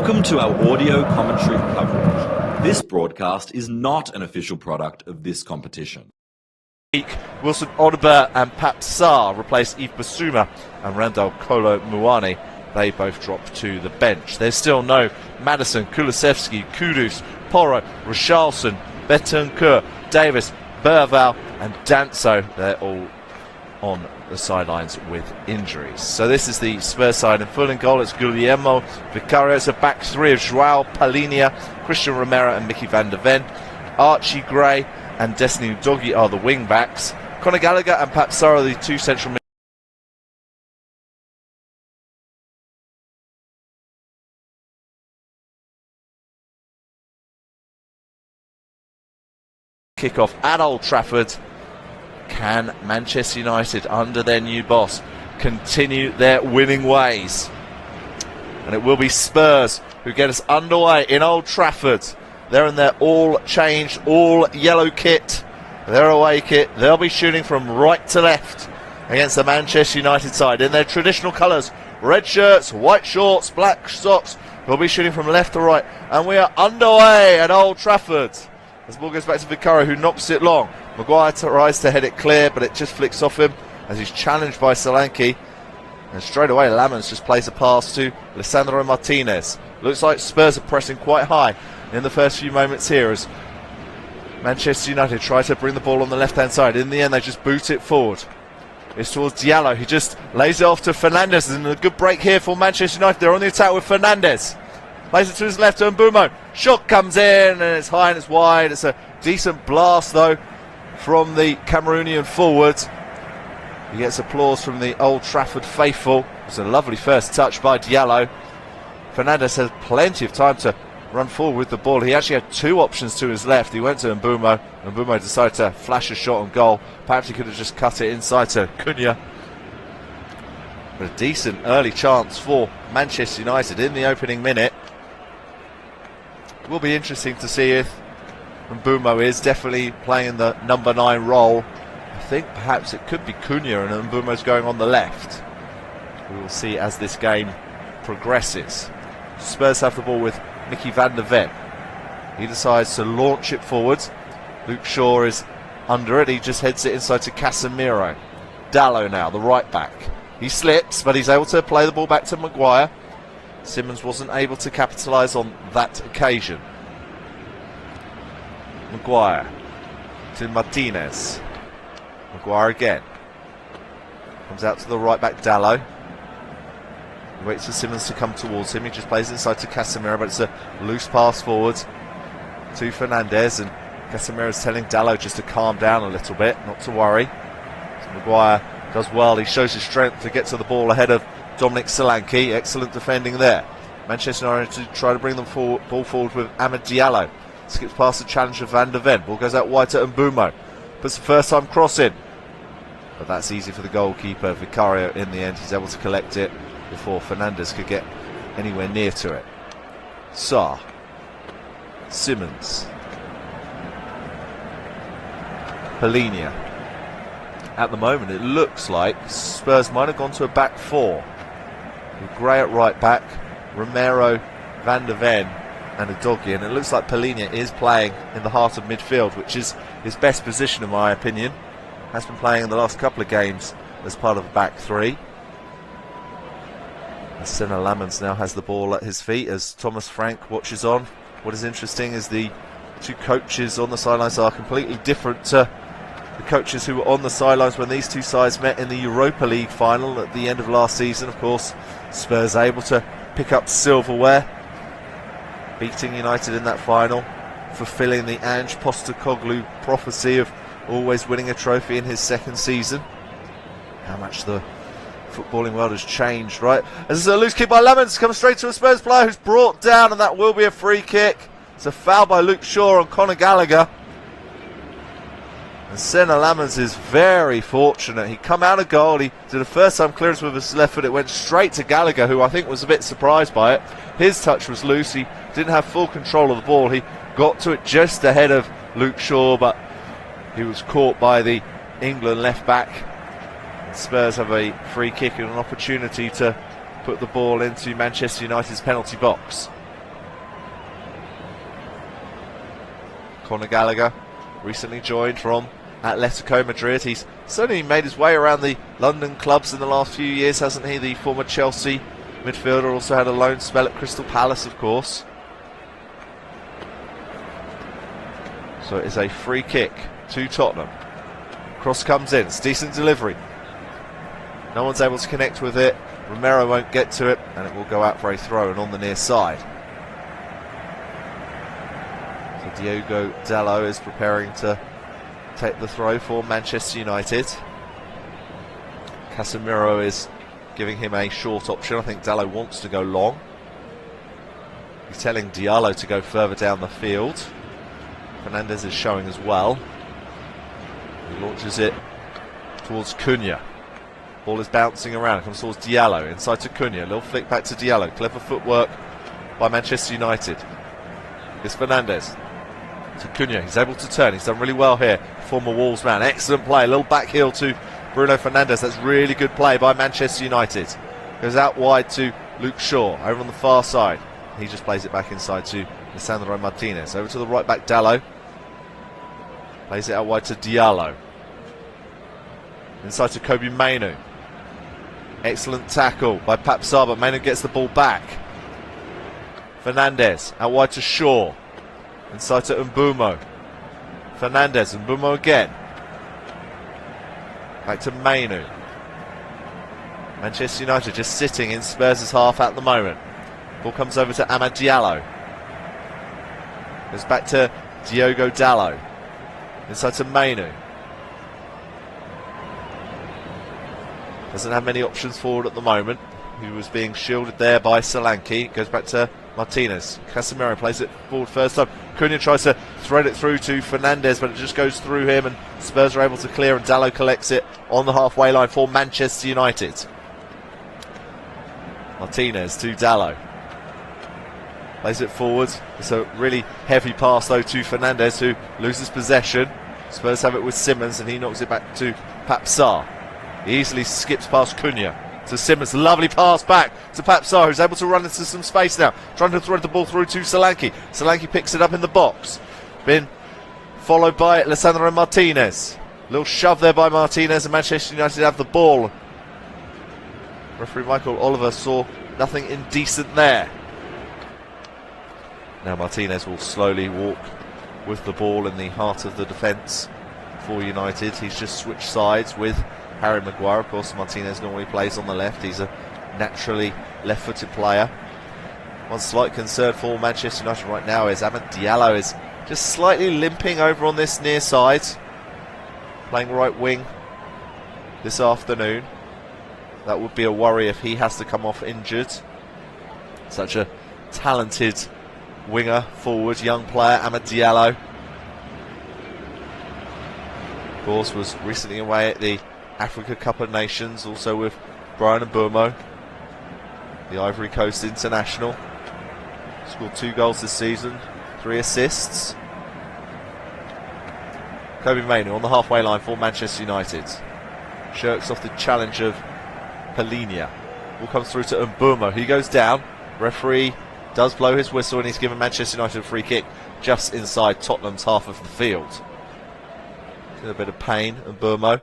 Welcome to our audio commentary coverage. This broadcast is not an official product of this competition. Wilson Odobert and Pap Sarr replace Yves Bissouma and Randall Kolo Muani. They both drop to the bench. There's still no Madison, Kulusevski, Kudus, Porro, Richarlison, Bentancur, Davis, Berval and Danso. They're all on the sidelines with injuries. So this is the Spurs side in full. In goal it's Guillermo Vicario. It's a back three of Joao Palhinha, Christian Romero and Mickey van der Ven. Archie Gray and Destiny Udogie are the wing backs. Conor Gallagher and Pap Sarr are the two central midfielders. Kick-off at Old Trafford. Can Manchester United, under their new boss, continue their winning ways? And it will be Spurs who get us underway in Old Trafford. They're in their all-changed, all-yellow kit, their away kit. They'll be shooting from right to left against the Manchester United side in their traditional colours. Red shirts, white shorts, black socks. They'll be shooting from left to right. And we are underway at Old Trafford. As the ball goes back to Vicario, who knocks it long. Maguire tries to head it clear, but it just flicks off him as he's challenged by Solanke. And straight away, Lamens just plays a pass to Lisandro Martinez. Looks like Spurs are pressing quite high in the first few moments here as Manchester United try to bring the ball on the left-hand side. In the end, they just boot it forward. It's towards Diallo. He just lays it off to Fernandes. And a good break here for Manchester United. They're on the attack with Fernandes. Plays it to his left to Mbumo. Shot comes in and it's high and it's wide. It's a decent blast though from the Cameroonian forward. He gets applause from the Old Trafford faithful. It's a lovely first touch by Diallo. Fernandes has plenty of time to run forward with the ball. He actually had two options to his left. He went to Mbumo. Mbumo decided to flash a shot on goal. Perhaps he could have just cut it inside to Cunha. But a decent early chance for Manchester United in the opening minute. It will be interesting to see if Mbumo is definitely playing the number 9 role. I think perhaps it could be Cunha and Mbumo's going on the left. We will see as this game progresses. Spurs have the ball with Mickey van der Ven. He decides to launch it forwards. Luke Shaw is under it. He just heads it inside to Casemiro. Dallo now, the right back. He slips, but he's able to play the ball back to Maguire. Simmons wasn't able to capitalise on that occasion. Maguire to Martinez. Maguire again. Comes out to the right back, Dallo. He waits for Simmons to come towards him. He just plays inside to Casemiro, but it's a loose pass forward to Fernandes. And Casemiro's telling Dallo just to calm down a little bit, not to worry. So Maguire does well. He shows his strength to get to the ball ahead of Dominic Solanke. Excellent defending there. Manchester United try to bring the ball forward with Amad Diallo. Skips past the challenge of Van der Ven. Ball goes out wide to Mbumo. Puts the first time cross in. But that's easy for the goalkeeper. Vicario in the end. He's able to collect it before Fernandes could get anywhere near to it. Sarr. Simmons. Palhinha. At the moment it looks like Spurs might have gone to a back 4. With Gray at right back, Romero, Van der Ven and Udogie, and it looks like Palhinha is playing in the heart of midfield, which is his best position in my opinion. Has been playing in the last couple of games as part of a back 3. Senna Lamens now has the ball at his feet as Thomas Frank watches on. What is interesting is the two coaches on the sidelines are completely different to the coaches who were on the sidelines when these two sides met in the Europa League final at the end of last season. Of course, Spurs able to pick up silverware, beating United in that final, fulfilling the Ange Postecoglou prophecy of always winning a trophy in his second season. How much the footballing world has changed, right? As this is a loose kick by Lamens, comes straight to a Spurs player who's brought down, and that will be a free kick. It's a foul by Luke Shaw on Conor Gallagher. And Senna Lamens is very fortunate. He come out of goal, he did a first time clearance with his left foot, it went straight to Gallagher, who I think was a bit surprised by it. His touch was loose, he didn't have full control of the ball, he got to it just ahead of Luke Shaw, but he was caught by the England left back. And Spurs have a free kick and an opportunity to put the ball into Manchester United's penalty box. Conor Gallagher recently joined from Atletico Madrid. He's certainly made his way around the London clubs in the last few years, hasn't he? The former Chelsea midfielder also had a loan spell at Crystal Palace, of course. So it is a free kick to Tottenham. Cross comes in, it's decent delivery. No one's able to connect with it. Romero won't get to it, and it will go out for a throw and on the near side. So Diogo Dalot is preparing to take the throw for Manchester United. Casemiro is giving him a short option. I think Dalot wants to go long. He's telling Diallo to go further down the field. Fernandes is showing as well. He launches it towards Cunha. Ball is bouncing around. It comes towards Diallo. Inside to Cunha. A little flick back to Diallo. Clever footwork by Manchester United. It's Fernandes to Cunha. He's able to turn. He's done really well here. Former Wolves man. Excellent play. A little back heel to Bruno Fernandes. That's really good play by Manchester United. Goes out wide to Luke Shaw. Over on the far side. He just plays it back inside to Lisandro Martinez. Over to the right back, Dalot. Plays it out wide to Diallo. Inside to Kobe Mainu. Excellent tackle by Pap Sarr, but Mainu gets the ball back. Fernandes out wide to Shaw. Inside to Mbumo. Fernandes, Mbumo again. Back to Mainu. Manchester United just sitting in Spurs' half at the moment. Ball comes over to Amad Diallo. Goes back to Diogo Dalot. Inside to Mainu. Doesn't have many options forward at the moment. He was being shielded there by Solanke. Goes back to Martinez. Casemiro plays it forward first time. Cunha tries to thread it through to Fernandes, but it just goes through him, and Spurs are able to clear, and Dalot collects it on the halfway line for Manchester United. Martinez to Dalot. Plays it forward. It's a really heavy pass though to Fernandes, who loses possession. Spurs have it with Simmons, and he knocks it back to Pap Sarr. He easily skips past Cunha to Simmons. Lovely pass back to Pap Sarr, who's able to run into some space now, trying to thread the ball through to Solanke. Solanke picks it up in the box. Been followed by Lisandro Martinez. Little shove there by Martinez, and Manchester United have the ball. Referee Michael Oliver saw nothing indecent there. Now Martinez will slowly walk with the ball in the heart of the defence for United. He's just switched sides with Harry Maguire. Of course, Martinez normally plays on the left. He's a naturally left-footed player. One slight concern for Manchester United right now is Amad Diallo is just slightly limping over on this near side, playing right wing this afternoon. That would be a worry if he has to come off injured. Such a talented winger, forward, young player, Amad Diallo. Of course, was recently away at the Africa Cup of Nations, also with Brian Mbumo, the Ivory Coast international. Scored 2 goals this season, 3 assists. Kobe Mainu on the halfway line for Manchester United. Shirks off the challenge of Palhinha. Ball comes through to Mbumo. He goes down. Referee does blow his whistle, and he's given Manchester United a free kick just inside Tottenham's half of the field. A bit of pain, Mbumo.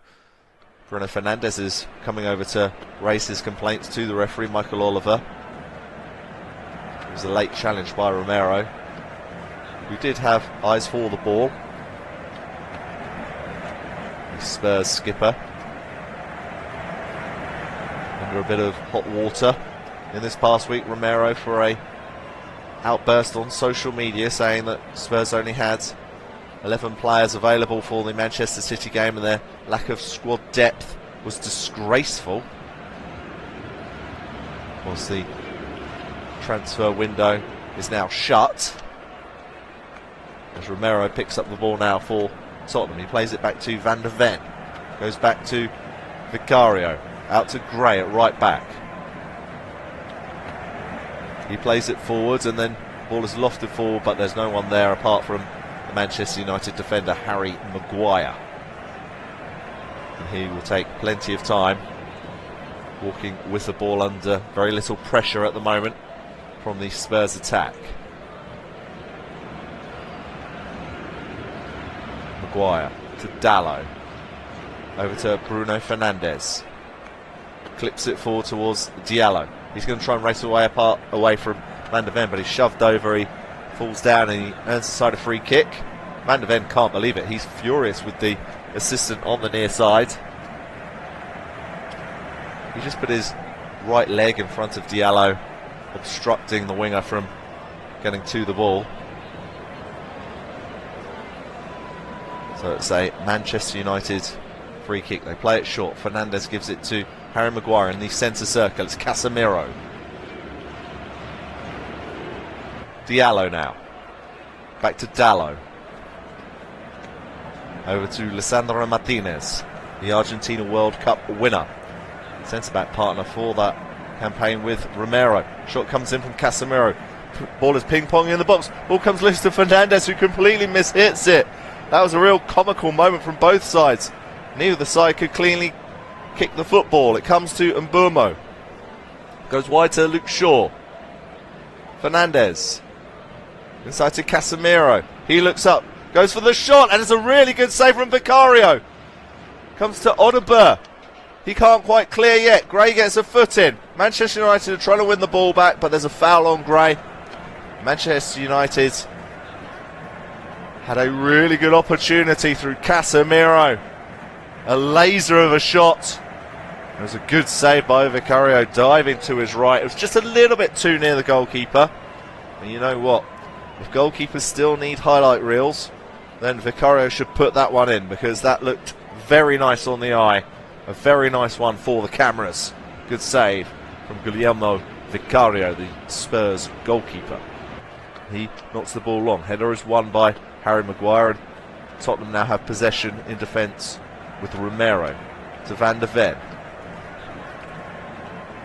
Bruno Fernandes is coming over to raise his complaints to the referee, Michael Oliver. It was a late challenge by Romero, who did have eyes for the ball. The Spurs skipper under a bit of hot water in this past week, Romero, for a outburst on social media saying that Spurs only had 11 players available for the Manchester City game, and their lack of squad depth was disgraceful. Of course, the transfer window is now shut, as Romero picks up the ball now for Tottenham. He plays it back to Van der Ven, goes back to Vicario, out to Gray at right back. He plays it forwards, and then the ball is lofted forward, but there's no one there apart from the Manchester United defender Harry Maguire. And he will take plenty of time, walking with the ball under very little pressure at the moment from the Spurs attack. Maguire to Dalot. Over to Bruno Fernandes. Clips it forward towards Diallo. He's going to try and race away from Van de Ven, but he's shoved over. He falls down and he earns the side a free kick. Van de Ven can't believe it. He's furious with the assistant on the near side. He just put his right leg in front of Diallo, obstructing the winger from getting to the ball. So it's a Manchester United free kick. They play it short. Fernandes gives it to Harry Maguire in the centre circle. It's Casemiro. Diallo now. Back to Dalot. Over to Lisandro Martinez, the Argentina World Cup winner. Centre-back partner for that campaign with Romero. Shot comes in from Casemiro. Ball is ping-ponging in the box. Ball comes loose to Fernandes, who completely mishits it. That was a real comical moment from both sides. Neither side could cleanly kick the football. It comes to Mbeumo. Goes wide to Luke Shaw. Fernandes. Inside to Casemiro. He looks up. Goes for the shot, and it's a really good save from Vicario. Comes to Odegaard. He can't quite clear yet. Gray gets a foot in. Manchester United are trying to win the ball back, but there's a foul on Gray. Manchester United had a really good opportunity through Casemiro. A laser of a shot. It was a good save by Vicario, diving to his right. It was just a little bit too near the goalkeeper. And you know what? If goalkeepers still need highlight reels, then Vicario should put that one in, because that looked very nice on the eye. A very nice one for the cameras. Good save from Guillermo Vicario, the Spurs goalkeeper. He knocks the ball long. Header is won by Harry Maguire, and Tottenham now have possession in defence with Romero to Van de Ven.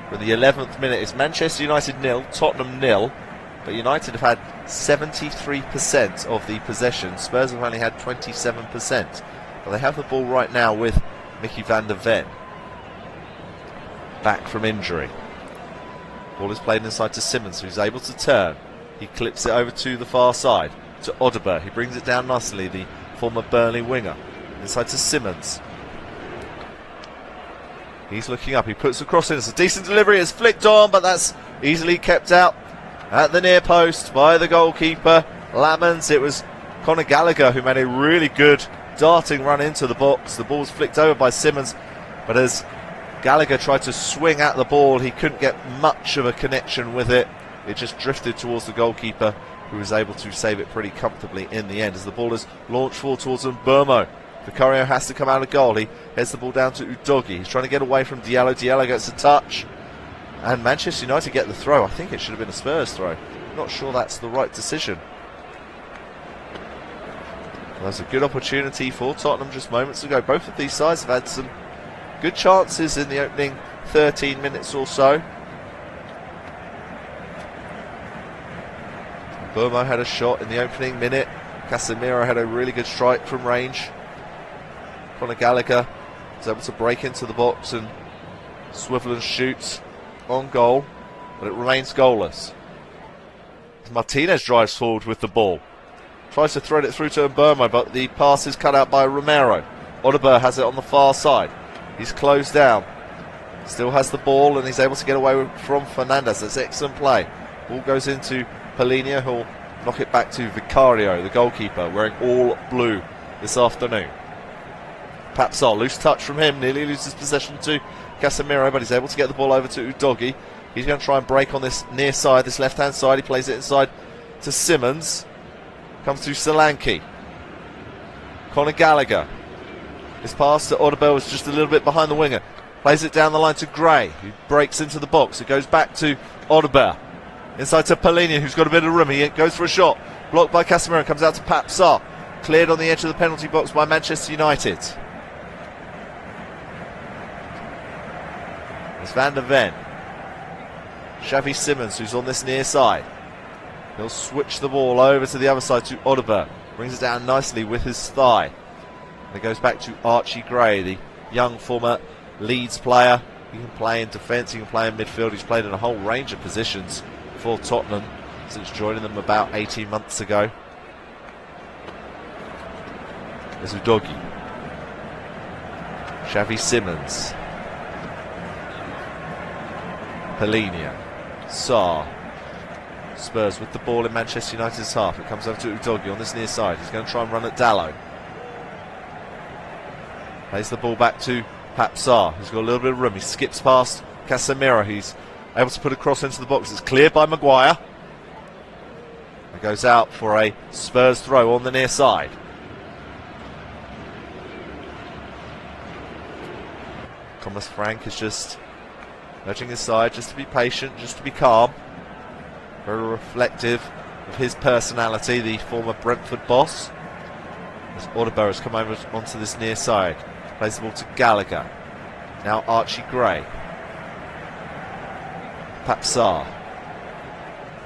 For the 11th minute, it's Manchester United 0, Tottenham 0. But United have had 73% of the possession. Spurs have only had 27%. But they have the ball right now with Mickey Van de Ven, back from injury. Ball is played inside to Simmons, who's able to turn. He clips it over to the far side to Odegaard. He brings it down nicely, the former Burnley winger. Inside to Simmons. He's looking up. He puts the cross in. It's a decent delivery. It's flicked on, but that's easily kept out at the near post by the goalkeeper, Lamans. It was Conor Gallagher who made a really good darting run into the box. The ball was flicked over by Simmons, but as Gallagher tried to swing at the ball, he couldn't get much of a connection with it. It just drifted towards the goalkeeper, who was able to save it pretty comfortably in the end. As the ball is launched forward towards Mbeumo, Vicario has to come out of goal. He heads the ball down to Udogie. He's trying to get away from Diallo. Diallo gets a touch, and Manchester United get the throw. I think it should have been a Spurs throw. Not sure that's the right decision. Well, there's a good opportunity for Tottenham just moments ago. Both of these sides have had some good chances in the opening 13 minutes or so. Burmo had a shot in the opening minute. Casemiro had a really good strike from range. Conor Gallagher was able to break into the box and swivel and shoot on goal, but it remains goalless. Martinez drives forward with the ball. Tries to thread it through to Mbeumo, but the pass is cut out by Romero. Odegaard has it on the far side. He's closed down. Still has the ball, and he's able to get away from Fernandes. That's excellent play. Ball goes into Polina, who'll knock it back to Vicario, the goalkeeper, wearing all blue this afternoon. Papsar, loose touch from him, nearly loses possession to Casemiro, but he's able to get the ball over to Udogie. He's going to try and break on this near side, this left-hand side. He plays it inside to Simmons. Comes to Solanke. Conor Gallagher. His pass to Odegaard was just a little bit behind the winger. Plays it down the line to Gray, who breaks into the box. It goes back to Odegaard. Inside to Polina, who's got a bit of room. He goes for a shot. Blocked by Casemiro. Comes out to Papsar. Cleared on the edge of the penalty box by Manchester United. It's Van de Ven. Xavi Simmons, who's on this near side. He'll switch the ball over to the other side to Odegaard. Brings it down nicely with his thigh. And it goes back to Archie Gray, the young former Leeds player. He can play in defence, he can play in midfield. He's played in a whole range of positions for Tottenham since joining them about 18 months ago. There's Udogie. Xavi Simons. Polinia. Sarr. Spurs with the ball in Manchester United's half. It comes over to Udogie on this near side. He's going to try and run at Dalot. Plays the ball back to Pape Sarr. He's got a little bit of room. He skips past Casemiro. He's able to put a cross into the box. It's cleared by Maguire. It goes out for a Spurs throw on the near side. Thomas Frank is just nudging his side, just to be patient, just to be calm. Very reflective of his personality, the former Brentford boss. As Audibert has come over onto this near side. Plays the ball to Gallagher. Now Archie Gray. Pape Sarr.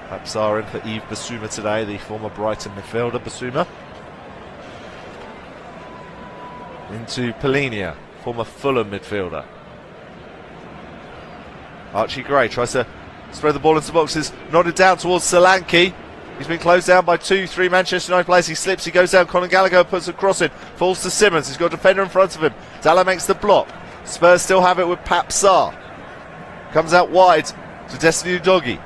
Pape Sarr in for Yves Bissouma today, the former Brighton midfielder. Bissouma. Into Polinia, former Fulham midfielder. Archie Gray tries to spread the ball into boxes, nodded down towards Solanke. He's been closed down by 2-3 Manchester United players. He slips, he goes down. Conor Gallagher puts a cross in, falls to Simmons. He's got a defender in front of him. Dalot makes the block. Spurs still have it with Pape Sarr. Comes out wide to Destiny Udogie.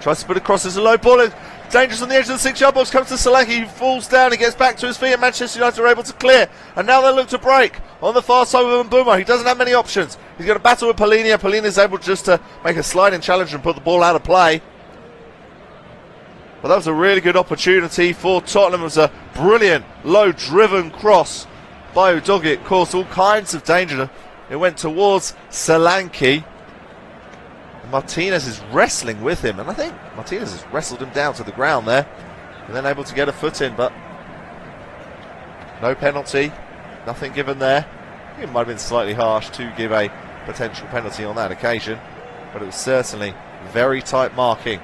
Tries to put a cross as a low ball. Dangerous on the edge of the 6-yard box. Comes to Solanke. He falls down. He gets back to his feet, and Manchester United are able to clear. And now they look to break on the far side with Mbeumo. He doesn't have many options. He's going to battle with Polinia. Polinia's able just to make a sliding challenge and put the ball out of play. Well, that was a really good opportunity for Tottenham. It was a brilliant, low-driven cross by Udogie. It caused all kinds of danger. It went towards Solanke. Martinez is wrestling with him, and I think Martinez has wrestled him down to the ground there, and then able to get a foot in, but no penalty, nothing given there. I think it might have been slightly harsh to give a potential penalty on that occasion, but it was certainly very tight marking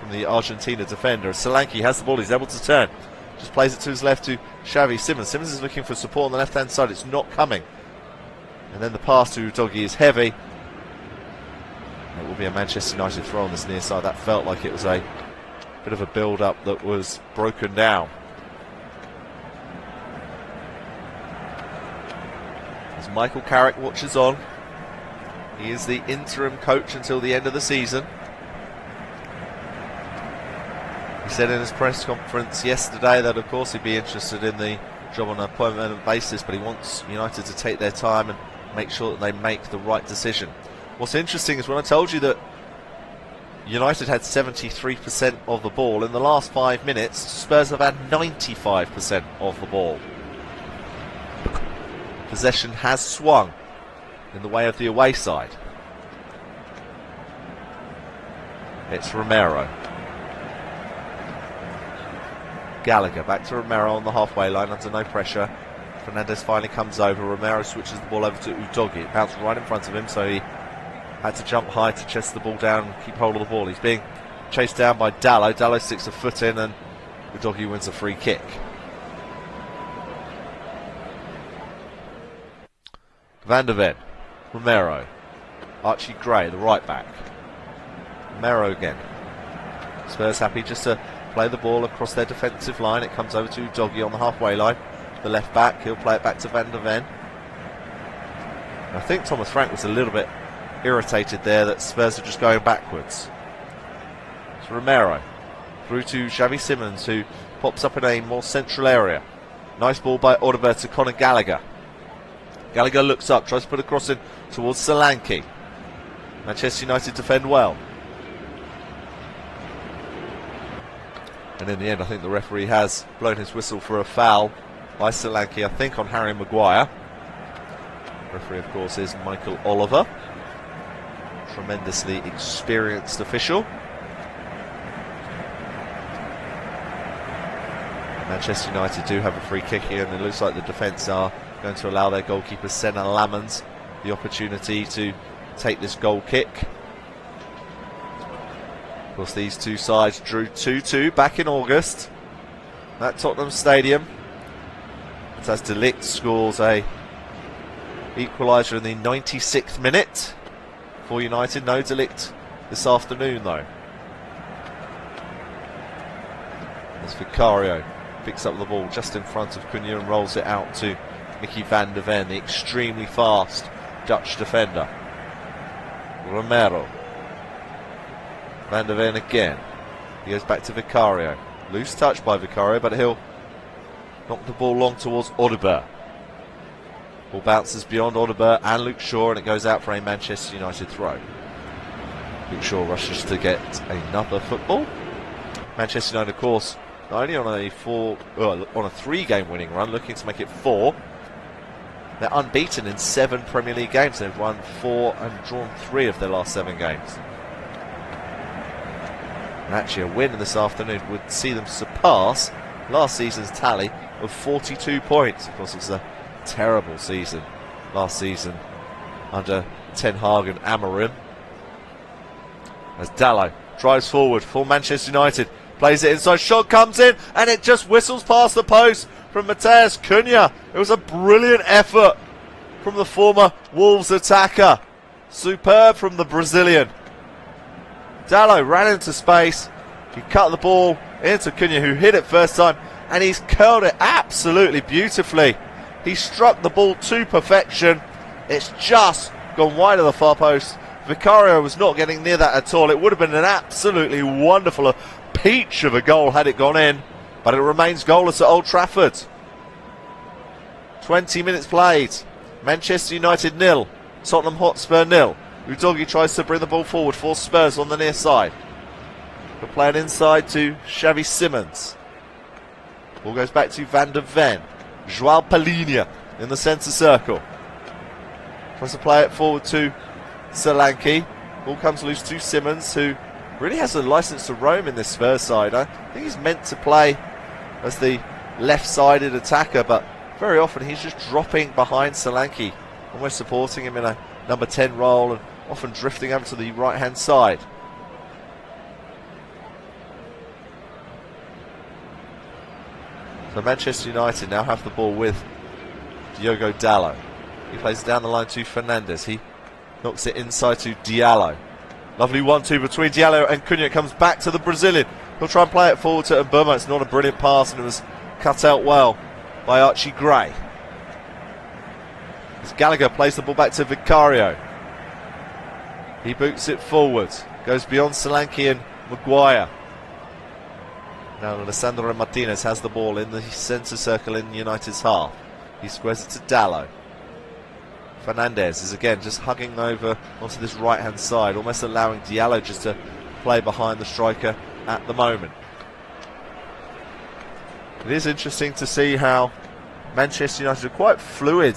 from the Argentina defender. Solanke has the ball, he's able to turn, just plays it to his left to Xavi Simons. Simons is looking for support on the left hand side, it's not coming, and then the pass to Udogie is heavy. It will be a Manchester United throw on this near side. That felt like it was a bit of a build-up that was broken down. As Michael Carrick watches on, he is the interim coach until the end of the season. He said in his press conference yesterday that of course he'd be interested in the job on a permanent basis, but he wants United to take their time and make sure that they make the right decision. What's interesting is when I told you that United had 73% of the ball, in the last 5 minutes Spurs have had 95% of the ball. Possession has swung in the way of the away side. It's Romero. Gallagher back to Romero on the halfway line under no pressure. Fernandes finally comes over. Romero switches the ball over to Udogie. It bounced right in front of him, so he had to jump high to chest the ball down and keep hold of the ball. He's being chased down by Dalot. Dalot sticks a foot in and Udogie wins a free kick. Van der Ven, Romero, Archie Gray, the right back. Romero again. Spurs happy just to play the ball across their defensive line. It comes over to Udogie on the halfway line. The left back, he'll play it back to Van der Ven. I think Thomas Frank was a little bit irritated there that Spurs are just going backwards. It's Romero through to Xavi Simons, who pops up in a more central area. Nice ball by Audibert to Conor Gallagher. Gallagher looks up, tries to put a cross in towards Solanke. Manchester United defend well. And in the end, I think the referee has blown his whistle for a foul by Solanke, I think on Harry Maguire. The referee, of course, is Michael Oliver. Tremendously experienced official. Manchester United do have a free kick here, and it looks like the defence are going to allow their goalkeeper Senna Lamans the opportunity to take this goal kick. Of course, these two sides drew 2-2 back in August at Tottenham Stadium. As De Ligt scores a equaliser in the 96th minute for United. No De Ligt this afternoon though. As Vicario picks up the ball just in front of Cunha and rolls it out to Mickey van der Ven, the extremely fast Dutch defender. Romero. Van der Ven again. He goes back to Vicario. Loose touch by Vicario, but he'll knock the ball long towards Audebert. Ball bounces beyond Audebert and Luke Shaw, and it goes out for a Manchester United throw. Luke Shaw rushes to get another football. Manchester United, of course, not only on a 3-game winning run, looking to make it 4. They're unbeaten in 7 Premier League games. They've won 4 and drawn 3 of their last 7 games. And actually a win this afternoon would see them surpass last season's tally of 42 points. Of course, it was a terrible season last season under Ten Hag and Amorim. As Dalot drives forward for Manchester United, plays it inside, shot comes in, and it just whistles past the post from Matheus Cunha. It was a brilliant effort from the former Wolves attacker. Superb from the Brazilian. Dalot ran into space, he cut the ball into Cunha, who hit it first time, and he's curled it absolutely beautifully. He struck the ball to perfection. It's just gone wide of the far post. Vicario was not getting near that at all. It would have been an absolutely wonderful peach of a goal had it gone in, but it remains goalless at Old Trafford. 20 minutes played. Manchester United 0, Tottenham Hotspur 0. Udogie tries to bring the ball forward for Spurs on the near side. We're playing inside to Xavi Simons. Ball goes back to Van der Ven. João Palhinha in the centre circle. Tries to play it forward to Solanke. Ball comes loose to Simons, who really has a licence to roam in this Spurs side. I think he's meant to play as the left-sided attacker, but very often he's just dropping behind Solanke, almost supporting him in a number 10 role, and often drifting over to the right-hand side. So Manchester United now have the ball with Diogo Dalot. He plays it down the line to Fernandes. He knocks it inside to Diallo. Lovely 1-2 between Diallo and Cunha. It comes back to the Brazilian. He'll try and play it forward to Mbeumo. It's not a brilliant pass, and it was cut out well by Archie Gray. As Gallagher plays the ball back to Vicario. He boots it forward. Goes beyond Solanke and Maguire. Now Alessandro Martinez has the ball in the centre circle in United's half. He squares it to Dalot. Fernandes is again just hugging over onto this right-hand side, almost allowing Diallo just to play behind the striker at the moment. It is interesting to see how Manchester United are quite fluid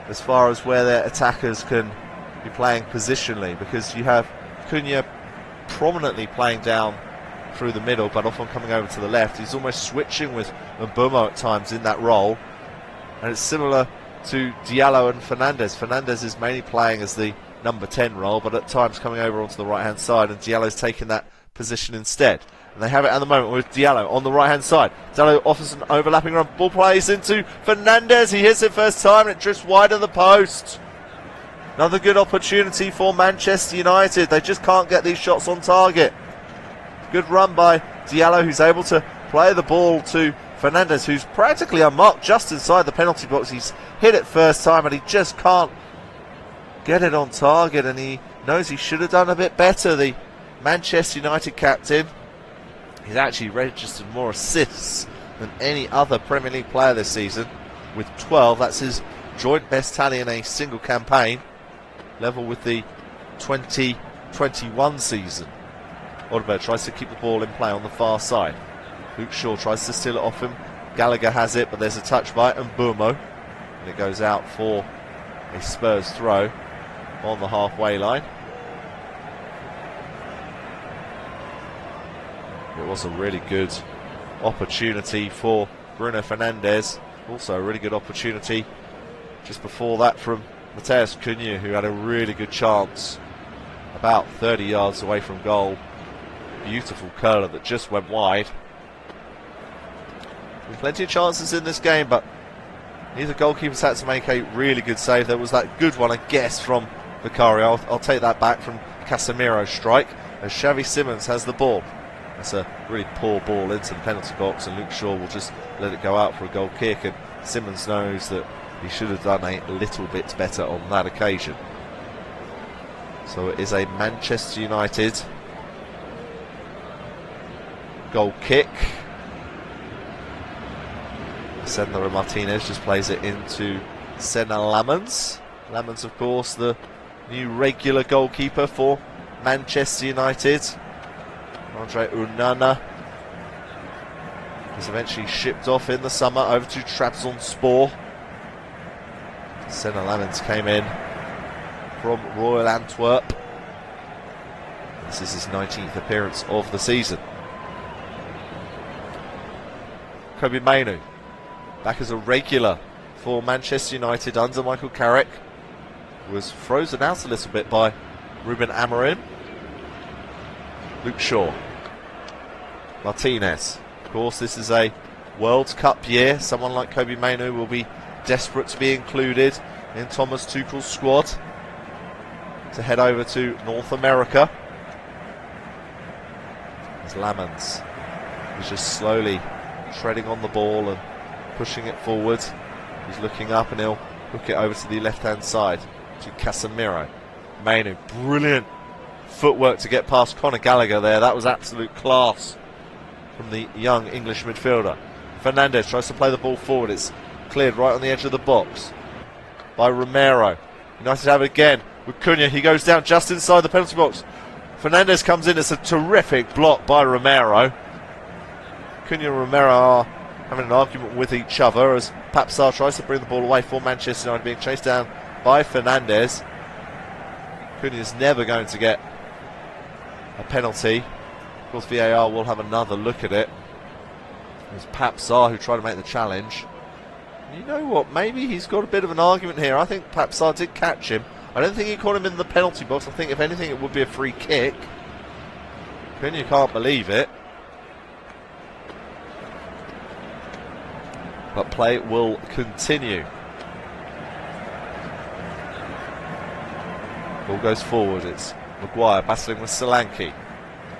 as far as where their attackers can be playing positionally, because you have Cunha prominently playing down through the middle, but often coming over to the left. He's almost switching with Mbeumo at times in that role, and it's similar to Diallo and Fernandes. Fernandes is mainly playing as the number 10 role, but at times coming over onto the right hand side, and Diallo's taking that position instead. And they have it at the moment with Diallo on the right hand side. Diallo offers an overlapping run, ball plays into Fernandes. He hits it first time and it drifts wide of the post. Another good opportunity for Manchester United. They just can't get these shots on target. Good run by Diallo, who's able to play the ball to Fernandes, who's practically unmarked just inside the penalty box. He's hit it first time and he just can't get it on target, and he knows he should have done a bit better. The Manchester United captain, he's actually registered more assists than any other Premier League player this season with 12. That's his joint best tally in a single campaign, level with the 2021 season. Audebert tries to keep the ball in play on the far side. Luke Shaw tries to steal it off him. Gallagher has it, but there's a touch by Mbeumo, and it goes out for a Spurs throw on the halfway line. It was a really good opportunity for Bruno Fernandes. Also a really good opportunity just before that from Matheus Cunha, who had a really good chance about 30 yards away from goal. Beautiful curler that just went wide. Plenty of chances in this game, but neither goalkeepers had to make a really good save. There was that good one, I guess, from Vicario. I'll take that back from Casemiro's strike, as Xavi Simons has the ball. That's a really poor ball into the penalty box, and Luke Shaw will just let it go out for a goal kick, and Simmons knows that he should have done a little bit better on that occasion. So it is a Manchester United goal kick. Sandro Martinez just plays it into Senna Lamens. Lamens, of course, the new regular goalkeeper for Manchester United. Andre Onana was eventually shipped off in the summer over to Trabzonspor. Senna Lamens came in from Royal Antwerp. This is his 19th appearance of the season. Kobbie Mainoo back as a regular for Manchester United under Michael Carrick. Was frozen out a little bit by Ruben Amorim. Luke Shaw. Martinez. Of course, this is a World Cup year. Someone like Kobbie Mainoo will be desperate to be included in Thomas Tuchel's squad to head over to North America. As Lamens is just slowly treading on the ball and pushing it forward. He's looking up and he'll hook it over to the left-hand side to Casemiro. Mainoo, brilliant footwork to get past Conor Gallagher there. That was absolute class from the young English midfielder. Fernandes tries to play the ball forward. It's cleared right on the edge of the box by Romero. United have it again with Cunha. He goes down just inside the penalty box. Fernandes comes in. It's a terrific block by Romero. Cunha and Romero are having an argument with each other as Pape Sarr tries to bring the ball away for Manchester United, being chased down by Fernandes. Cunha is never going to get a penalty. Of course, VAR will have another look at it. It's Pape Sarr who tried to make the challenge. And you know what? Maybe he's got a bit of an argument here. I think Pape Sarr did catch him. I don't think he caught him in the penalty box. I think, if anything, it would be a free kick. Cunha can't believe it. But play will continue. Ball goes forward. It's Maguire battling with Solanke.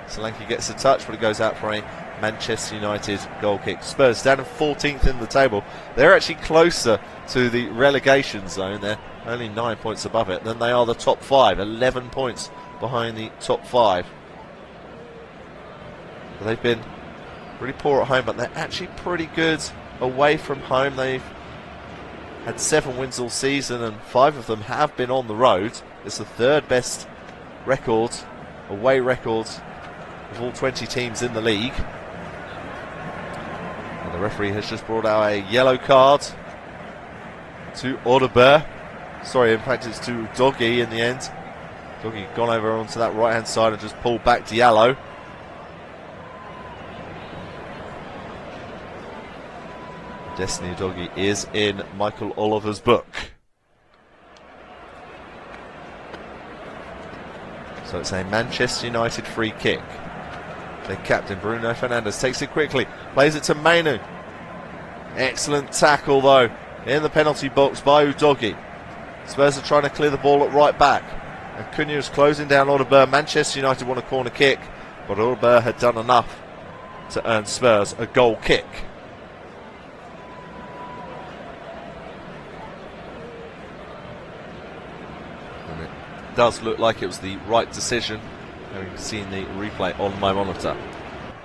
Solanke gets a touch, but it goes out for a Manchester United goal kick. Spurs down in 14th in the table. They're actually closer to the relegation zone. They're only 9 points above it than they are the top 5. 11 points behind the top 5. They've been really poor at home, but they're actually pretty good away from home. They've had 7 wins all season, and 5 of them have been on the road. It's the 3rd best record, away record, of all 20 teams in the league. And the referee has just brought out a yellow card to Audebert. Sorry, in fact it's to Doggy in the end. Doggy gone over onto that right hand side and just pulled back Diallo. Destiny Doggy is in Michael Oliver's book. So it's a Manchester United free kick. The captain Bruno Fernandes takes it quickly, plays it to Mainoo. Excellent tackle though in the penalty box by Udogie. Spurs are trying to clear the ball at right back, and Cunha is closing down Audebert. Manchester United want a corner kick, but Audebert had done enough to earn Spurs a goal kick. And it does look like it was the right decision, having seen the replay on my monitor.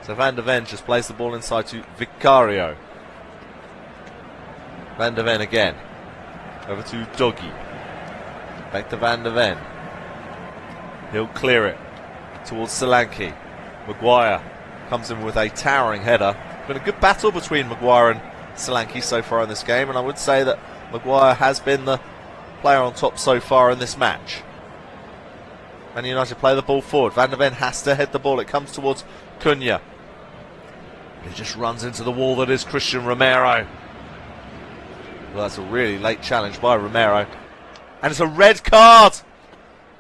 So Van der Ven just plays the ball inside to Vicario. Van der Ven again. Over to Doggy. Back to Van der Ven. He'll clear it towards Solanke. Maguire comes in with a towering header. Been a good battle between Maguire and Solanke so far in this game, and I would say that Maguire has been the player on top so far in this match. Man United play the ball forward. Van der Ven has to head the ball. It comes towards Cunha. He just runs into the wall that is Christian Romero. Well, that's a really late challenge by Romero. And it's a red card.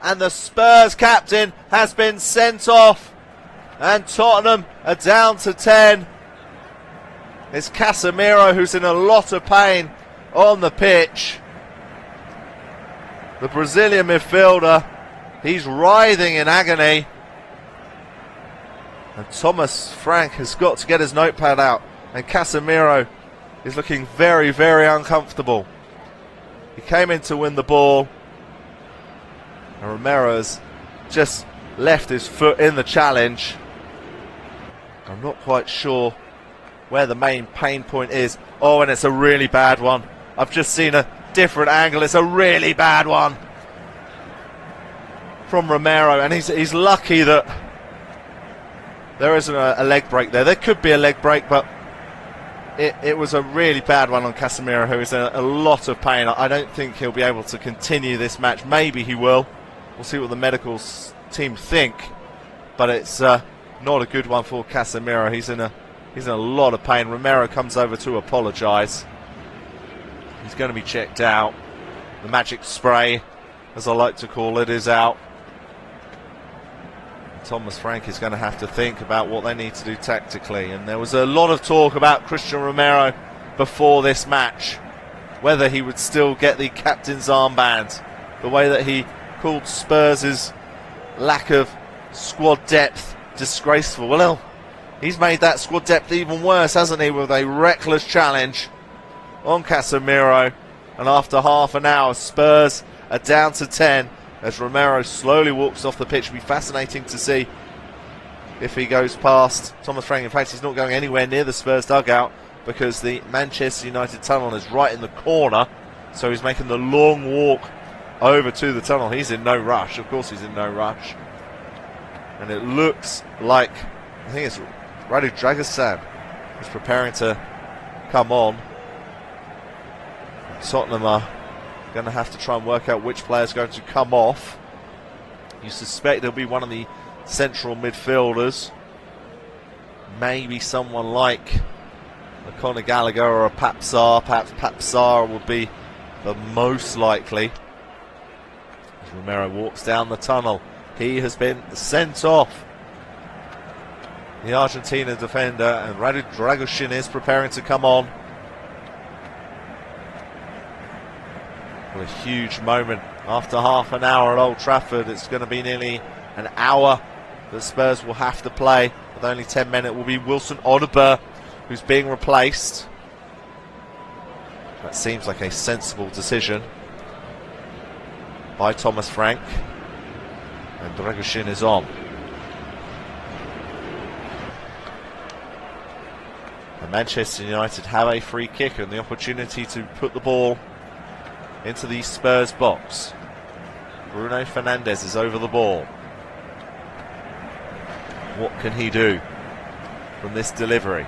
And the Spurs captain has been sent off. And Tottenham are down to 10. It's Casemiro who's in a lot of pain on the pitch. The Brazilian midfielder, he's writhing in agony. And Thomas Frank has got to get his notepad out. And Casemiro is looking very, very uncomfortable. He came in to win the ball. And Romero has just left his foot in the challenge. I'm not quite sure where the main pain point is. Oh, and it's a really bad one. I've just seen a different angle. It's a really bad one from Romero. And he's lucky that there isn't a leg break there. There could be a leg break, but it was a really bad one on Casemiro, who is in a lot of pain. I don't think he'll be able to continue this match. Maybe he will. We'll see what the medical team think. But it's not a good one for Casemiro. He's in a lot of pain. Romero comes over to apologise. He's going to be checked out. The magic spray, as I like to call it, is out. Thomas Frank is going to have to think about what they need to do tactically. And there was a lot of talk about Christian Romero before this match, whether he would still get the captain's armband. The way that he called Spurs' lack of squad depth disgraceful. Well, he's made that squad depth even worse, hasn't he, with a reckless challenge on Casemiro. And after half an hour, Spurs are down to 10 as Romero slowly walks off the pitch. It'll be fascinating to see if he goes past Thomas Frank. In fact, he's not going anywhere near the Spurs dugout because the Manchester United tunnel is right in the corner. So he's making the long walk over to the tunnel. He's in no rush. Of course he's in no rush. And it looks like, I think it's Radu Dragosan is preparing to come on. Tottenham are going to have to try and work out which player is going to come off. You suspect it'll be one of the central midfielders. Maybe someone like a Conor Gallagher or a Pape Sarr. Perhaps Pape Sarr would be the most likely. As Romero walks down the tunnel, he has been sent off. The Argentina defender, and Radu Dragosin is preparing to come on. What a huge moment after half an hour at Old Trafford. It's going to be nearly an hour that Spurs will have to play. With only 10 men, it will be Wilson Odobert who's being replaced. That seems like a sensible decision by Thomas Frank. And Dragosin is on. And Manchester United have a free kick and the opportunity to put the ball into the Spurs box. Bruno Fernandes is over the ball. What can he do from this delivery?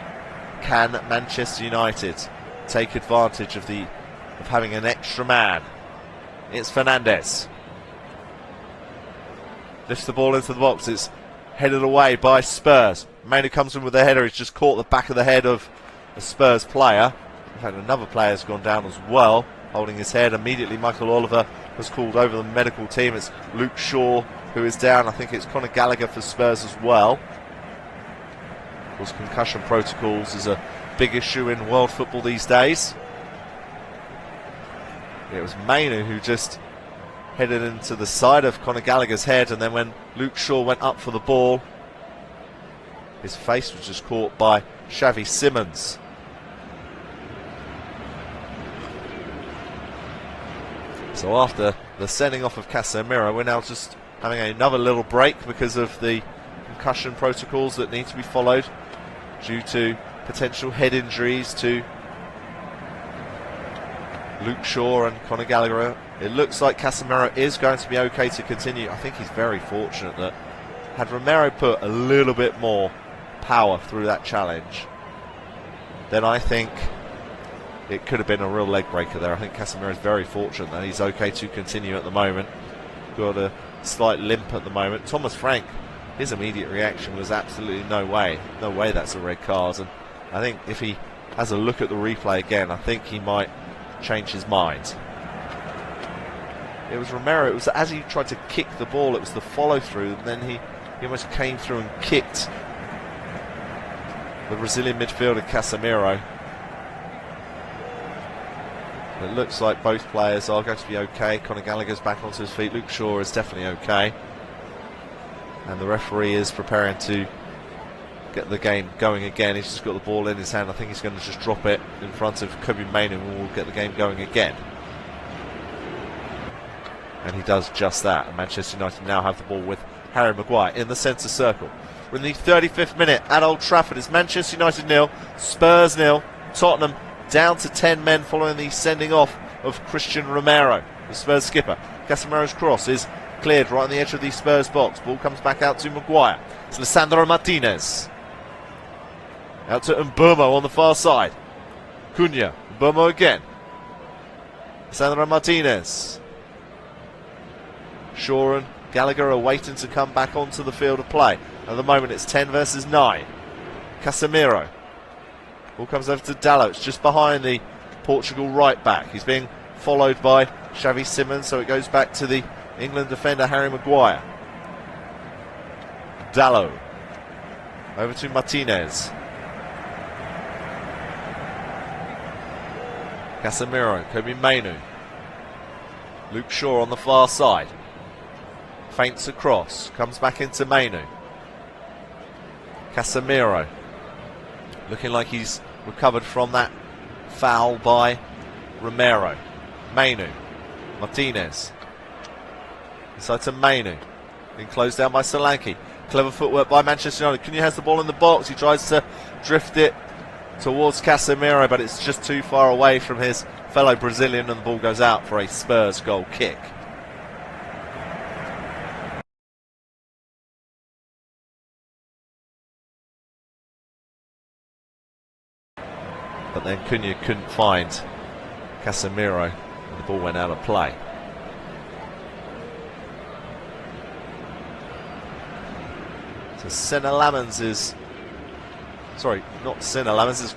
Can Manchester United take advantage of having an extra man? It's Fernandes. Lifts the ball into the box. It's headed away by Spurs. Mainu comes in with the header. He's just caught the back of the head of a Spurs player. In fact, another player's gone down as well, holding his head. Immediately Michael Oliver was called over the medical team. It's Luke Shaw who is down. I think it's Conor Gallagher for Spurs as well. Of course, concussion protocols is a big issue in world football these days. It was Mainu who just headed into the side of Conor Gallagher's head, and then when Luke Shaw went up for the ball, his face was just caught by Xavi Simons. So after the sending off of Casemiro, we're now just having another little break because of the concussion protocols that need to be followed due to potential head injuries to Luke Shaw and Conor Gallagher. It looks like Casemiro is going to be okay to continue. I think he's very fortunate that had Romero put a little bit more power through that challenge, then I think it could have been a real leg breaker there. I think Casemiro is very fortunate that he's okay to continue at the moment. Got a slight limp at the moment. Thomas Frank, his immediate reaction was absolutely no way that's a red card. And I think if he has a look at the replay again, I think he might change his mind. It was Romero. It was as he tried to kick the ball, it was the follow through, and then he almost came through and kicked the Brazilian midfielder Casemiro. It looks like both players are going to be okay. Conor Gallagher's back onto his feet. Luke Shaw is definitely okay. And the referee is preparing to get the game going again. He's just got the ball in his hand. I think he's going to just drop it in front of Kobe Mainoo and we'll get the game going again. And he does just that. And Manchester United now have the ball with Harry Maguire in the centre circle. We're in the 35th minute at Old Trafford. It's Manchester United 0, Spurs 0. Tottenham down to 10 men following the sending off of Christian Romero, the Spurs skipper. Casemiro's cross is cleared right on the edge of the Spurs box. Ball comes back out to Maguire. It's Lisandro Martinez. Out to Mbeumo on the far side. Cunha. Mbeumo again. Lisandro Martinez. Shaw and Gallagher are waiting to come back onto the field of play. At the moment it's 10 versus 9. Casemiro. Ball comes over to Dalot. It's just behind the Portugal right back. He's being followed by Xavi Simons, so it goes back to the England defender Harry Maguire. Dalot. Over to Martinez. Casemiro. Kobe Mainoo. Luke Shaw on the far side. Feints across. Comes back into Mainoo. Casemiro. Looking like he's recovered from that foul by Romero. Mainoo. Martinez. Inside to Mainoo. Being closed down by Solanke. Clever footwork by Manchester United. Cunha has the ball in the box. He tries to drift it towards Casemiro, but it's just too far away from his fellow Brazilian, and the ball goes out for a Spurs goal kick. But then Cunha couldn't find Casemiro and the ball went out of play. So Senna Lamens is... Sorry, not Senna Lamens, it's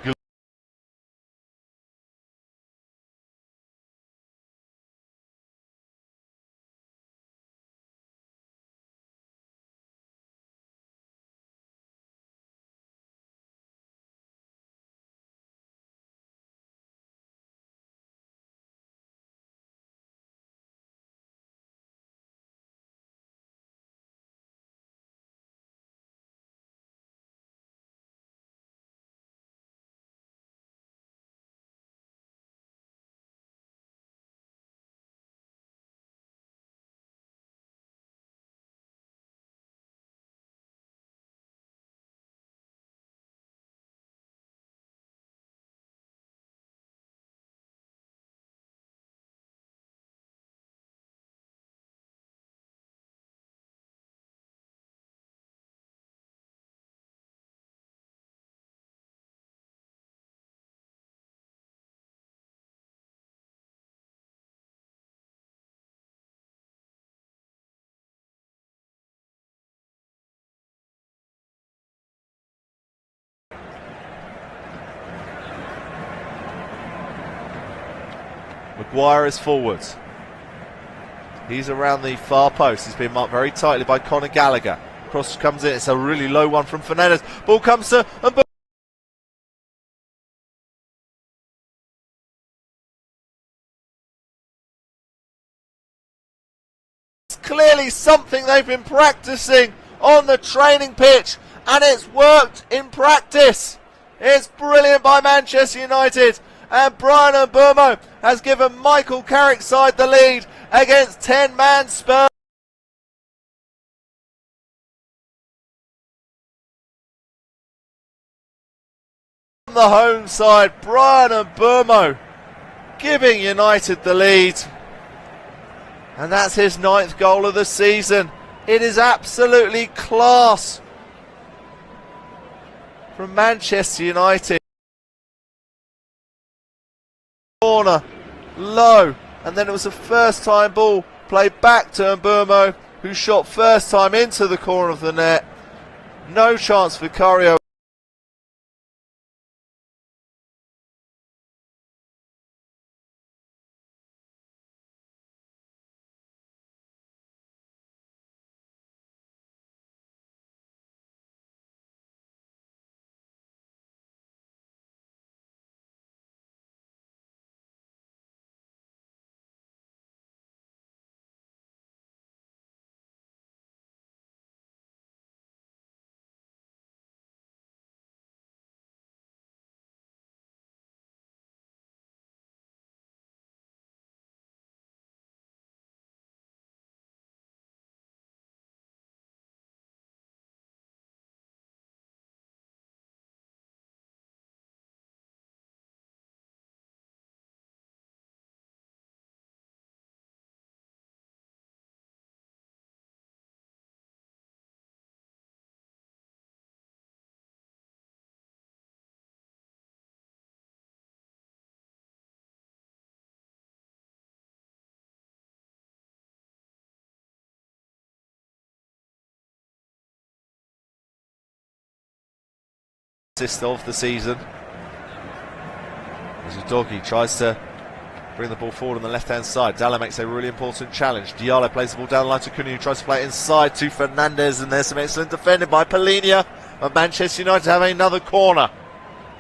Maguire is forwards. He's around the far post. He's been marked very tightly by Conor Gallagher. Cross comes in. It's a really low one from Fernandes. Ball comes to... It's clearly something they've been practicing on the training pitch, and it's worked in practice. It's brilliant by Manchester United. And Bryan Mbeumo has given Michael Carrick's side the lead against 10-man Spurs. On the home side, Bryan Mbeumo giving United the lead. And that's his 9th goal of the season. It is absolutely class from Manchester United. Corner, low, and then it was a first time ball played back to Mbeumo, who shot first time into the corner of the net. No chance for Vicario. assist of the season. As Udogie tries to bring the ball forward on the left-hand side. Diallo makes a really important challenge. Diallo plays the ball down the line to Cunha, who tries to play it inside to Fernandes, and there's some excellent defending by Polina. And Manchester United have another corner.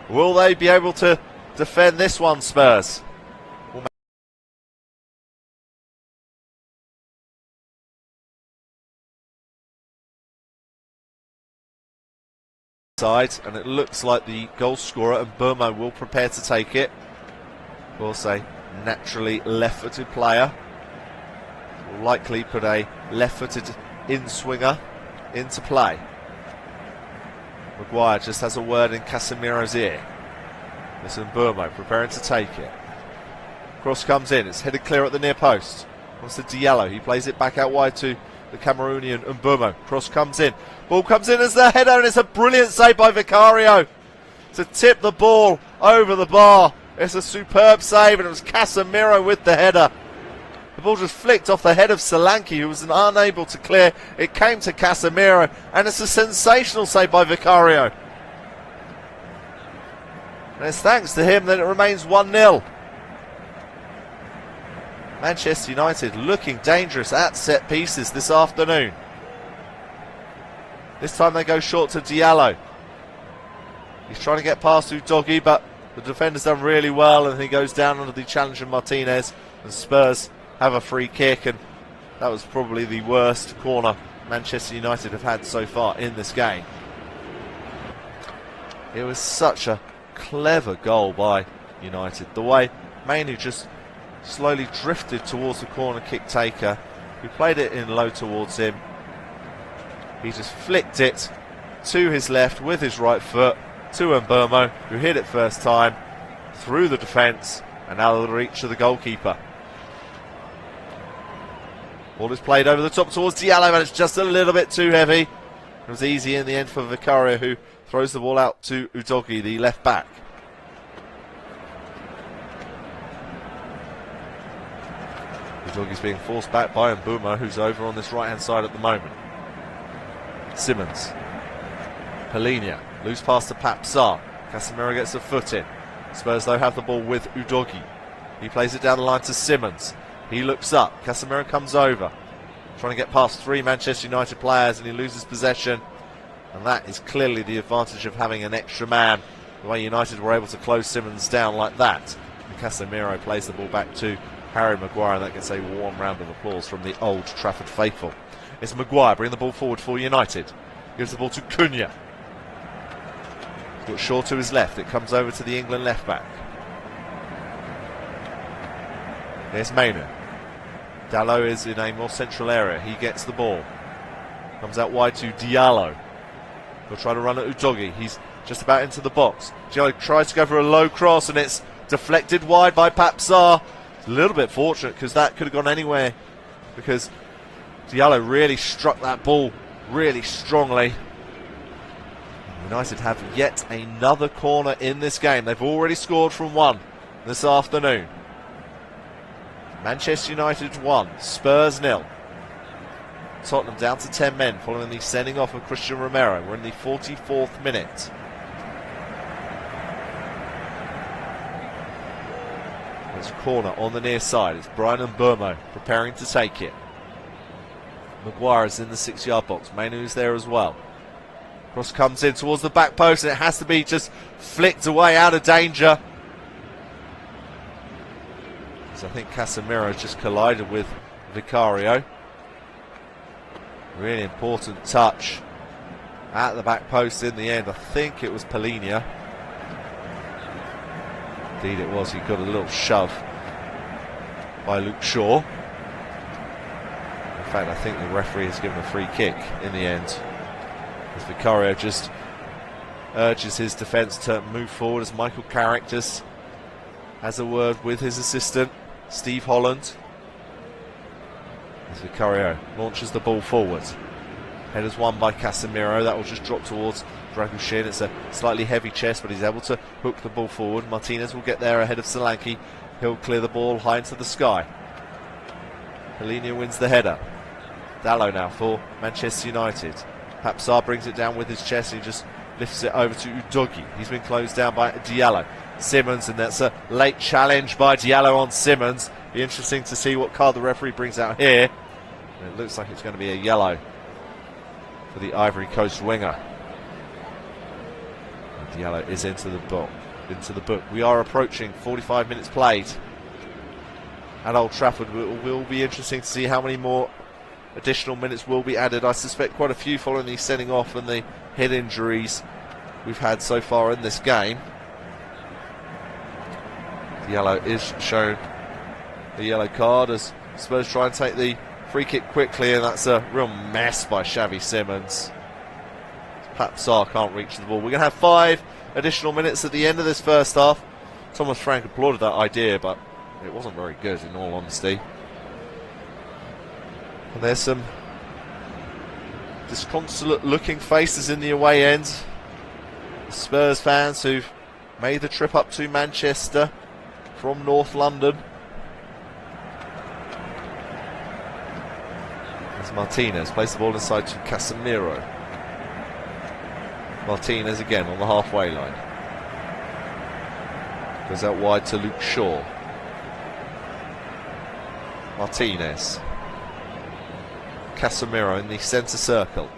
Will they be able to defend this one, Spurs? Side, and it looks like the goal scorer and Burmo will prepare to take it. Of course, a naturally left-footed player will likely put a left-footed in-swinger into play. Maguire just has a word in Casemiro's ear. Listen, Burmo preparing to take it. Cross comes in, it's headed clear at the near post. Wants to Diallo, he plays it back out wide to the Cameroonian Mbeumo. Cross comes in. Ball comes in as the header, and it's a brilliant save by Vicario to tip the ball over the bar. It's a superb save, and it was Casemiro with the header. The ball just flicked off the head of Solanke, who was unable to clear. It came to Casemiro, and it's a sensational save by Vicario. And it's thanks to him that it remains 1-0. Manchester United looking dangerous at set pieces this afternoon. This time they go short to Diallo. He's trying to get past Udogie, but the defender's done really well, and he goes down under the challenge of Martinez, and Spurs have a free kick, and that was probably the worst corner Manchester United have had so far in this game. It was such a clever goal by United. The way Mainu just slowly drifted towards the corner kick taker, who played it in low towards him. He just flicked it to his left with his right foot to Mbeumo, who hit it first time through the defence and out of the reach of the goalkeeper. Ball is played over the top towards Diallo, and it's just a little bit too heavy. It was easy in the end for Vicario, who throws the ball out to Udogie, the left back. Udogie's being forced back by Mbeumo, who's over on this right-hand side at the moment. Simmons. Polina. Loose pass to Pap Sarr. Casemiro gets a foot in. Spurs, though, have the ball with Udogie. He plays it down the line to Simmons. He looks up. Casemiro comes over. Trying to get past three Manchester United players, and he loses possession. And that is clearly the advantage of having an extra man. The way United were able to close Simmons down like that. And Casemiro plays the ball back to Harry Maguire, and that gets a warm round of applause from the Old Trafford faithful. It's Maguire bringing the ball forward for United. Gives the ball to Cunha. He's got Shaw to his left. It comes over to the England left back. There's Mainu. Diallo is in a more central area. He gets the ball. Comes out wide to Diallo. He'll try to run at Udogie. He's just about into the box. Diallo tries to go for a low cross, and it's deflected wide by Pap Sarr. It's a little bit fortunate because that could have gone anywhere, because Diallo really struck that ball really strongly. United have yet another corner in this game. They've already scored from one this afternoon. Manchester United 1, Spurs 0. Tottenham down to 10 men following the sending off of Christian Romero. We're in the 44th minute. There's a corner on the near side. It's Brian Mbeumo preparing to take it. Maguire is in the 6-yard box. Mainu's there as well. Cross comes in towards the back post, and it has to be just flicked away out of danger. So I think Casemiro just collided with Vicario. Really important touch at the back post in the end. I think it was Polina. Indeed it was. He got a little shove by Luke Shaw. In fact, I think the referee has given a free kick in the end, as Vicario just urges his defence to move forward, as Michael Carrick just has a word with his assistant, Steve Holland. As Vicario launches the ball forward. Headers won by Casemiro. That will just drop towards Dragushin. It's a slightly heavy chest, but he's able to hook the ball forward. Martinez will get there ahead of Solanke. He'll clear the ball high into the sky. Polina wins the header. Diallo now for Manchester United. Pap Sarr brings it down with his chest, and he just lifts it over to Udogie. He's been closed down by Diallo. Simmons, and that's a late challenge by Diallo on Simmons. Be interesting to see what card the referee brings out here. And it looks like it's going to be a yellow for the Ivory Coast winger. And Diallo is into the book. We are approaching 45 minutes played at Old Trafford. It will be interesting to see how many more additional minutes will be added. I suspect quite a few following the sending off and the head injuries we've had so far in this game. Diallo is shown the yellow card as Spurs try and take the free kick quickly, and that's a real mess by Xavi Simmons. Pat Sarr can't reach the ball. We're going to have 5 additional minutes at the end of this first half. Thomas Frank applauded that idea, but it wasn't very good in all honesty. And there's some disconsolate looking faces in the away end. The Spurs fans who've made the trip up to Manchester from North London. As Martinez plays the ball inside to Casemiro. Martinez again on the halfway line. Goes out wide to Luke Shaw. Martinez. Casemiro in the centre circle.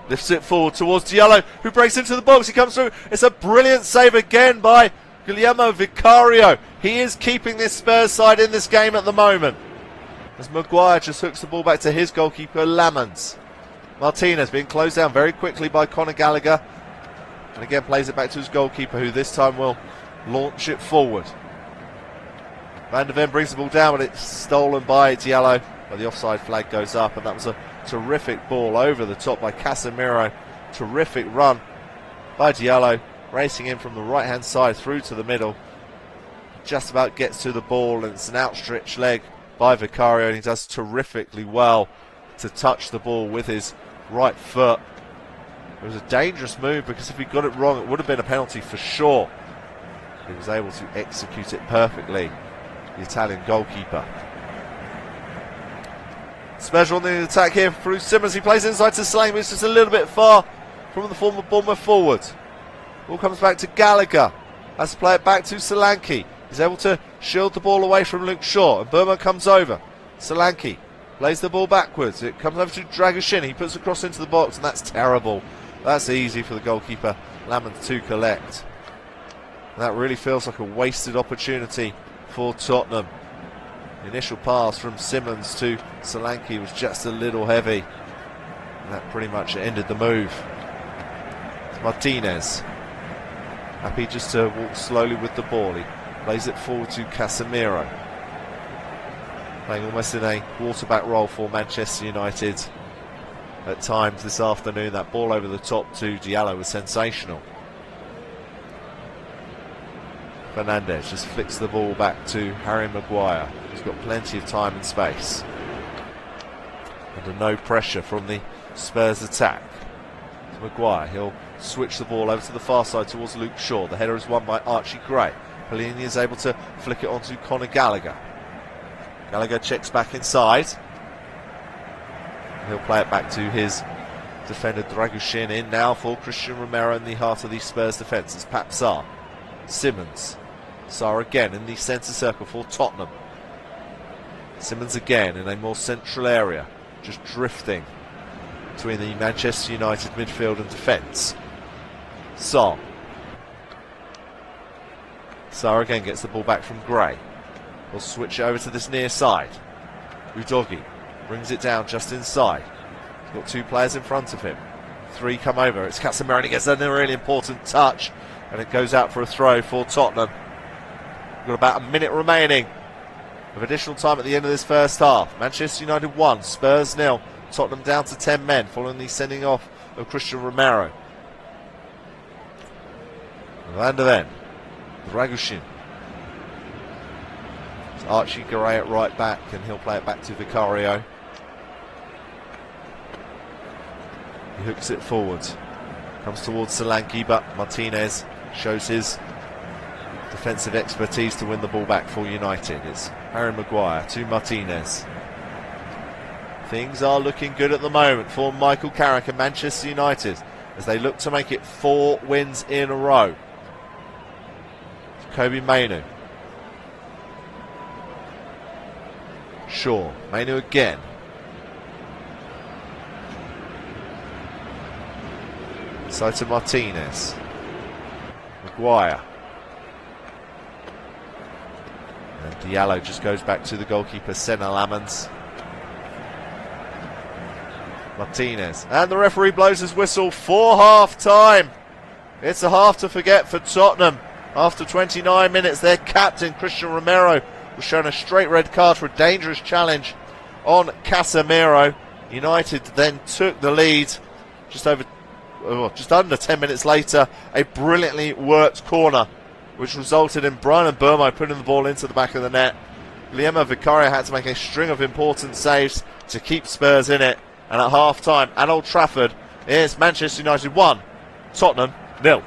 Lifts it forward towards Diallo, who breaks into the box. He comes through. It's a brilliant save again by Guillermo Vicario. He is keeping this Spurs side in this game at the moment. As Maguire just hooks the ball back to his goalkeeper, Lamans. Martinez being closed down very quickly by Conor Gallagher. And again plays it back to his goalkeeper, who this time will launch it forward. Van de Ven brings the ball down, but it's stolen by Diallo. But the offside flag goes up, and that was a terrific ball over the top by Casemiro. Terrific run by Diallo, racing in from the right-hand side through to the middle. Just about gets to the ball, and it's an outstretched leg by Vicario, and he does terrifically well to touch the ball with his right foot. It was a dangerous move, because if he got it wrong, it would have been a penalty for sure. He was able to execute it perfectly, the Italian goalkeeper. Spurs on the attack here through Simmons. He plays inside to Slang, but it's just a little bit far from the former Bournemouth forward. Ball comes back to Gallagher. Has to play it back to Solanke. He's able to shield the ball away from Luke Shaw, and Burma comes over. Solanke plays the ball backwards. It comes over to Dragoshin. He puts the cross into the box, and that's terrible. That's easy for the goalkeeper, Lamont, to collect. And that really feels like a wasted opportunity for Tottenham. The initial pass from Simmons to Solanke was just a little heavy, and that pretty much ended the move. It's Martinez, happy just to walk slowly with the ball. He plays it forward to Casemiro, playing almost in a quarterback role for Manchester United at times this afternoon. That ball over the top to Diallo was sensational. Fernandes just flicks the ball back to Harry Maguire. He's got plenty of time and space. Under no pressure from the Spurs attack. To Maguire, he'll switch the ball over to the far side towards Luke Shaw. The header is won by Archie Gray. Pellegrini is able to flick it onto Conor Gallagher. Gallagher checks back inside. He'll play it back to his defender Dragoshin. In now for Christian Romero in the heart of the Spurs defence. It's Pat Sarr. Simmons. Sarr again in the centre circle for Tottenham. Simmons again in a more central area, just drifting between the Manchester United midfield and defence. Sarr. Sarr again gets the ball back from Gray. We'll switch it over to this near side. Udogie brings it down just inside. He's got 2 players in front of him. 3 come over. It's Casemiro, and he gets a really important touch, and it goes out for a throw for Tottenham. We've got about a minute remaining of additional time at the end of this first half. Manchester United 1, Spurs 0. Tottenham down to 10 men following the sending off of Christian Romero. Van de Ven. Dragoshin. It's Archie Gray at right back, and he'll play it back to Vicario. He hooks it forward. Comes towards Solanke, but Martinez shows his defensive expertise to win the ball back for United. It's Harry Maguire to Martinez. Things are looking good at the moment for Michael Carrick and Manchester United. as they look to make it 4 wins in a row. Kobe Mainoo. Shaw. Mainoo again. Side to Martinez. Maguire. And Diallo just goes back to the goalkeeper, Senna Lamans. Martinez. And the referee blows his whistle for half-time. It's a half to forget for Tottenham. After 29 minutes, their captain, Christian Romero, was shown a straight red card for a dangerous challenge on Casemiro. United then took the lead just under 10 minutes later. A brilliantly worked corner, which resulted in Brian Mbeumo putting the ball into the back of the net. Guillermo Vicario had to make a string of important saves to keep Spurs in it. And at half-time at Old Trafford, it's Manchester United 1, Tottenham 0.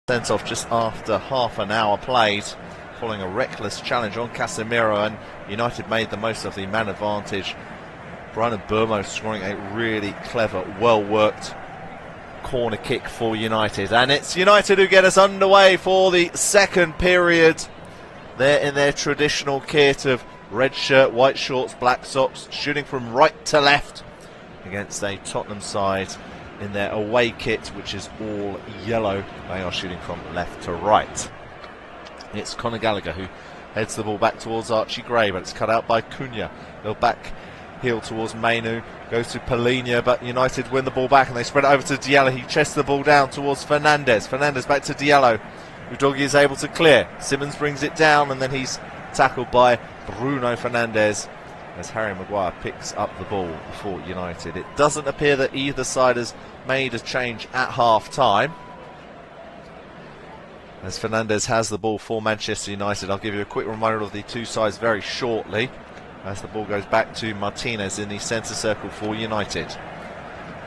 Sent off just after half an hour played, following a reckless challenge on Casemiro, and United made the most of the man advantage. Brian Mbeumo scoring a really clever, well-worked corner kick for United. And it's United who get us underway for the second period. They're in their traditional kit of red shirt, white shorts, black socks, shooting from right to left against a Tottenham side in their away kit, which is all yellow. They are shooting from left to right. It's Conor Gallagher who heads the ball back towards Archie Gray, but it's cut out by Cunha. They'll back heel towards Mainoo, goes to Palhinha, but United win the ball back and they spread it over to Diallo. He chests the ball down towards Fernandes. Fernandes back to Diallo. Udogie is able to clear. Simmons brings it down and then he's tackled by Bruno Fernandes as Harry Maguire picks up the ball for United. It doesn't appear that either side has made a change at half-time, as Fernandes has the ball for Manchester United. I'll give you a quick reminder of the two sides very shortly, as the ball goes back to Martinez in the centre circle for United.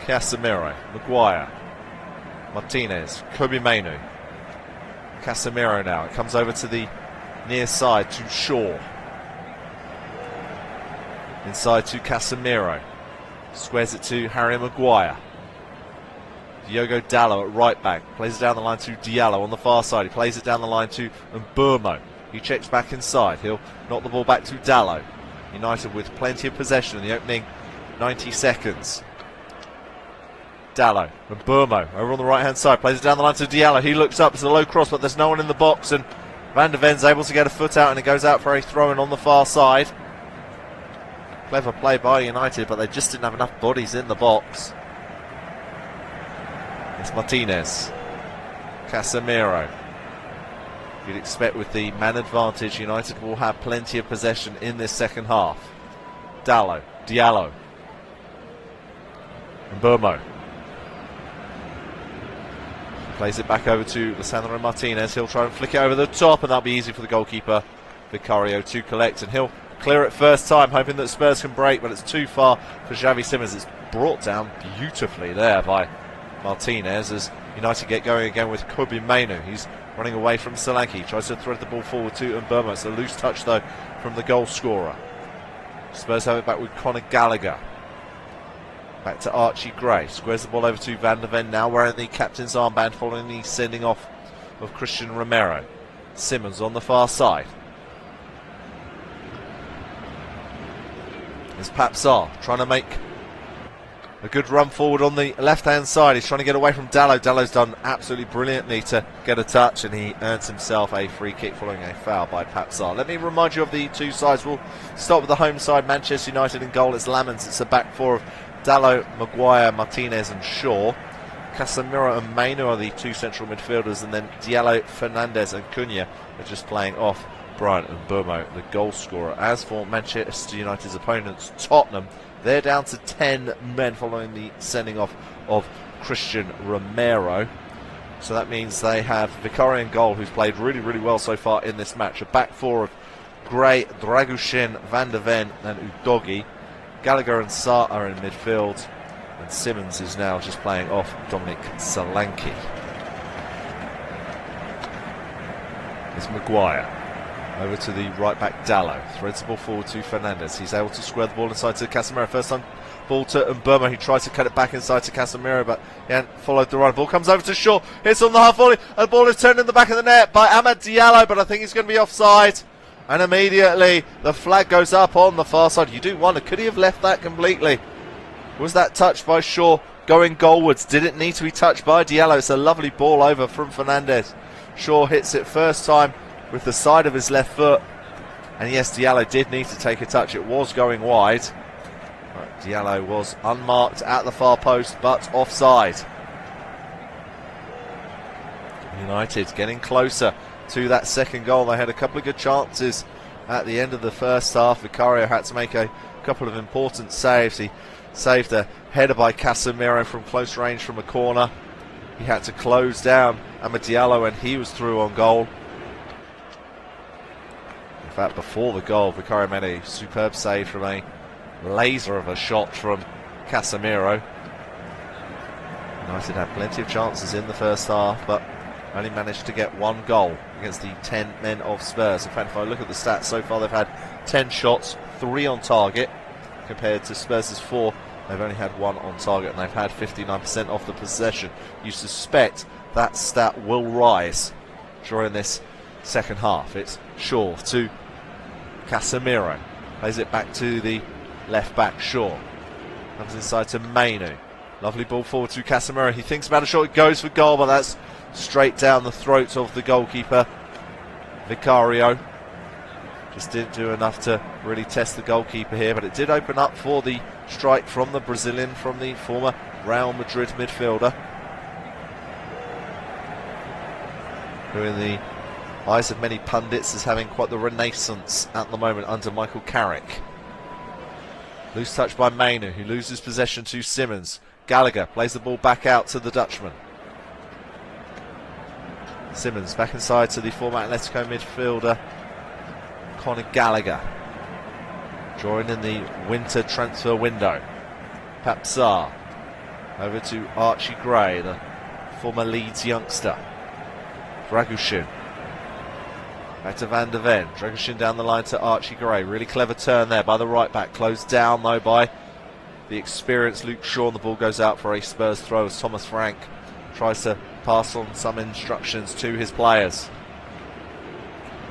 Casemiro, Maguire, Martinez, Kobe Mainoo. Casemiro now, it comes over to the near side to Shaw. Inside to Casemiro. Squares it to Harry Maguire. Diogo Dalot at right back. Plays it down the line to Diallo on the far side. He plays it down the line to Mbeumo. He checks back inside. He'll knock the ball back to Dalot. United with plenty of possession in the opening 90 seconds. Dalot and Mbeumo over on the right hand side. Plays it down the line to Diallo. He looks up. It's a low cross, but there's no one in the box. And Van de Ven's able to get a foot out, and it goes out for a throw-in on the far side. Clever play by United, but they just didn't have enough bodies in the box. It's Martinez. Casemiro. You'd expect with the man advantage, United will have plenty of possession in this second half. Diallo. Mbeumo. Plays it back over to Lisandro Martinez. He'll try and flick it over the top, and that'll be easy for the goalkeeper, Vicario, to collect. And he'll clear it first time, hoping that Spurs can break, but it's too far for Xavi Simmons. It's brought down beautifully there by Martinez as United get going again with Kobe Mainoo. He's running away from Solanke, tries to thread the ball forward to Mbeumo. It's a loose touch though from the goal scorer. Spurs have it back with Conor Gallagher. Back to Archie Gray, squares the ball over to Van de Ven, now wearing the captain's armband following the sending off of Christian Romero. Simmons on the far side. It's Papsar trying to make a good run forward on the left-hand side. He's trying to get away from Dalot. Dallot's done absolutely brilliantly to get a touch, and he earns himself a free kick following a foul by Papsar. Let me remind you of the two sides. We'll start with the home side, Manchester United in goal. It's Lamans. It's a back four of Dalot, Maguire, Martinez and Shaw. Casemiro and Mainoo are the two central midfielders, and then Diallo, Fernandes and Cunha are just playing off Brian Mbeumo, the goal scorer. As for Manchester United's opponents, Tottenham, they're down to 10 men following the sending off of Christian Romero. So that means they have Vicario in goal, who's played really, really well so far in this match. A back four of Gray, Dragushin, Van de Ven and Udogie. Gallagher and Sarr are in midfield. And Simmons is now just playing off Dominic Solanke. It's Maguire. Over to the right back Dallo. Threads the ball forward to Fernandez. He's able to square the ball inside to Casemiro. First time ball to Mbeumo. He tries to cut it back inside to Casemiro, but he hadn't followed the run. Ball comes over to Shaw. Hits on the half volley. And the ball is turned in the back of the net by Amad Diallo, but I think he's going to be offside. And immediately the flag goes up on the far side. You do wonder, could he have left that completely? Was that touched by Shaw going goalwards? Did it need to be touched by Diallo? It's a lovely ball over from Fernandez. Shaw hits it first time with the side of his left foot. And yes, Diallo did need to take a touch. It was going wide. But Diallo was unmarked at the far post, but offside. United getting closer to that second goal. They had a couple of good chances at the end of the first half. Vicario had to make a couple of important saves. He saved a header by Casemiro from close range from a corner. He had to close down Amad Diallo and he was through on goal. In fact, before the goal, Vicario made a superb save from a laser of a shot from Casemiro. United had plenty of chances in the first half, but only managed to get one goal against the 10 men of Spurs. In fact, if I look at the stats so far, they've had 10 shots, 3 on target, compared to Spurs' 4. They've only had 1 on target, and they've had 59% of the possession. You suspect that stat will rise during this second half. It's Shaw to Casemiro. Plays it back to the left back, Shaw. Comes inside to Mainu. Lovely ball forward to Casemiro. He thinks about a shot, it goes for goal, but that's straight down the throat of the goalkeeper, Vicario. Just didn't do enough to really test the goalkeeper here, but it did open up for the strike from the Brazilian, from the former Real Madrid midfielder, who in the eyes of many pundits is having quite the renaissance at the moment under Michael Carrick. Loose touch by Mainu, who loses possession to Simmons. Gallagher plays the ball back out to the Dutchman. Simmons back inside to the former Atletico midfielder Conor Gallagher. Drawing in the winter transfer window. Papsar over to Archie Gray, the former Leeds youngster. Dragushin back to Van der Ven. Dragushin down the line to Archie Gray. Really clever turn there by the right back. Closed down though by the experienced Luke Shaw. And the ball goes out for a Spurs throw as Thomas Frank tries to pass on some instructions to his players.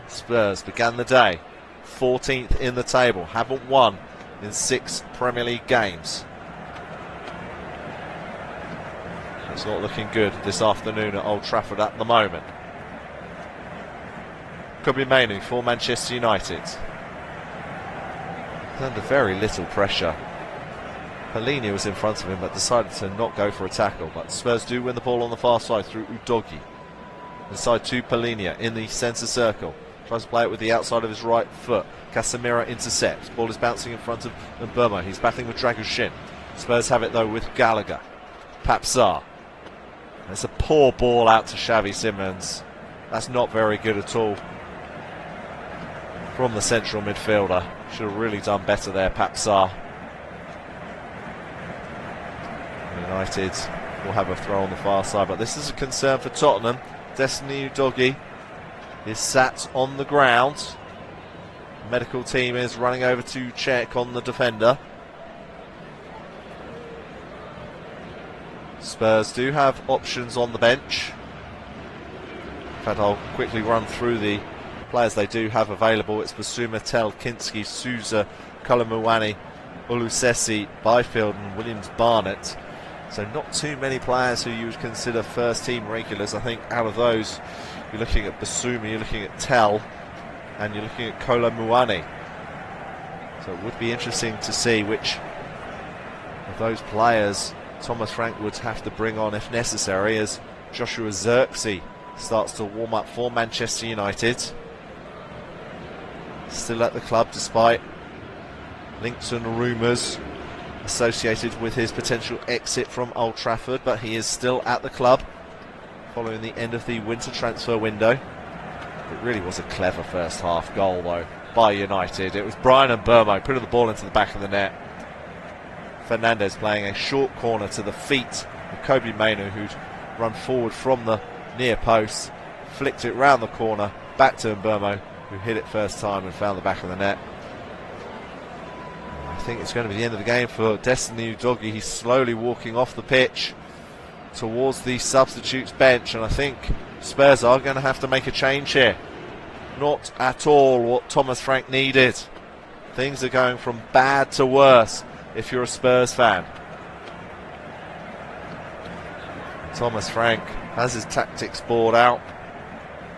Spurs began the day 14th in the table, haven't won in 6 Premier League games. It's not looking good this afternoon at Old Trafford at the moment. Kobbie Mainoo for Manchester United. He's under very little pressure. Polini was in front of him but decided to not go for a tackle. But Spurs do win the ball on the far side through Udogie. Inside to Polini in the centre circle. Tries to play it with the outside of his right foot. Casemiro intercepts. Ball is bouncing in front of Mbeumo. He's battling with Dragushin. Spurs have it though with Gallagher. Papsar. It's a poor ball out to Xavi Simons. That's not very good at all from the central midfielder. Should have really done better there, Papsar. United will have a throw on the far side, but this is a concern for Tottenham. Destiny Udogie is sat on the ground. The medical team is running over to check on the defender. Spurs do have options on the bench. In fact, I'll quickly run through the players they do have available. It's Basuma, Tel, Kinski, Souza, Kolomuani, Ulusesi, Byfield and Williams Barnett. So not too many players who you would consider first team regulars. I think out of those, you're looking at Basuma, you're looking at Tel, and you're looking at Kolomuani. So it would be interesting to see which of those players Thomas Frank would have to bring on if necessary, as Joshua Zirkzee starts to warm up for Manchester United. Still at the club despite links and rumours associated with his potential exit from Old Trafford, but he is still at the club following the end of the winter transfer window. It really was a clever first half goal though by United. It was Bryan Mbeumo putting the ball into the back of the net. Fernandez playing a short corner to the feet of Kobbie Mainoo, who'd run forward from the near post, flicked it round the corner Back to Romero, who hit it first time and found the back of the net. I think it's going to be the end of the game for Destiny Udogie. He's slowly walking off the pitch towards the substitutes bench, and I think Spurs are going to have to make a change here. Not at all what Thomas Frank needed. Things are going from bad to worse if you're a Spurs fan. Thomas Frank has his tactics board out.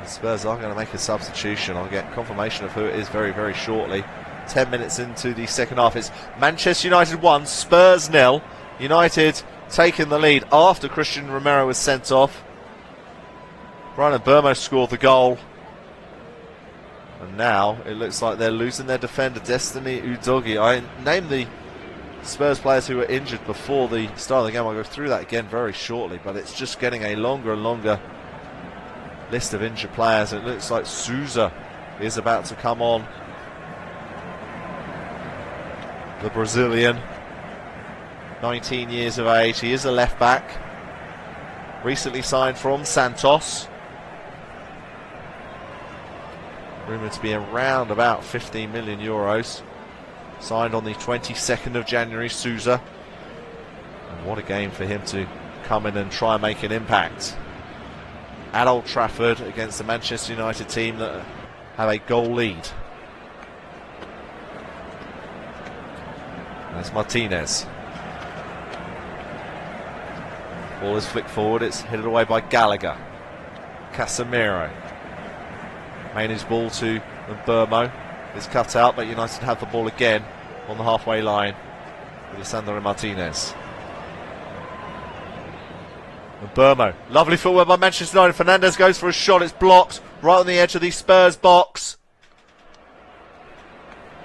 The Spurs are going to make a substitution. I'll get confirmation of who it is very, very shortly. 10 minutes into the second half. It's Manchester United 1, Spurs 0. United taking the lead after Christian Romero was sent off. Brian Mbeumo scored the goal. And now it looks like they're losing their defender, Destiny Udogie. I named the Spurs players who were injured before the start of the game. I'll go through that again very shortly, but it's just getting a longer and longer list of injured players. It looks like Souza is about to come on. The Brazilian, 19 years of age. He is a left back, recently signed from Santos. Rumoured to be around about 15 million euros. Signed on the 22nd of January, Souza. And what a game for him to come in and try and make an impact at Old Trafford against the Manchester United team that have a goal lead. That's Martinez. Ball is flicked forward, it's headed away by Gallagher. Casemiro. Main his ball to Mbeumo. It's cut out, but United have the ball again on the halfway line with Lisandro Martinez. Mbeumo. Lovely footwork by Manchester United. Fernandes goes for a shot, it's blocked right on the edge of the Spurs box.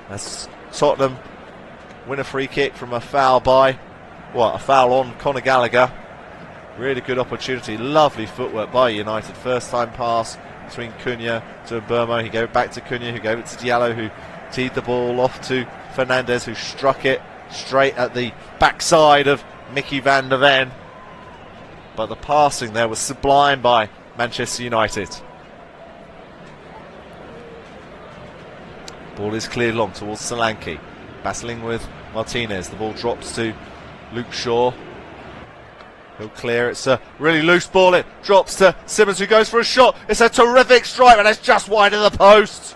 That's Tottenham win a free kick from a foul a foul on Conor Gallagher. Really good opportunity. Lovely footwork by United. First time pass between Cunha to Mbeumo. He gave it back to Cunha, who gave it to Diallo, who teed the ball off to Fernandes, who struck it straight at the backside of Mickey van der Ven. But the passing there was sublime by Manchester United. Ball is cleared long towards Solanke. Battling with Martinez. The ball drops to Luke Shaw. He'll clear. It's a really loose ball. It drops to Simmons, who goes for a shot. It's a terrific strike, and it's just wide of the post.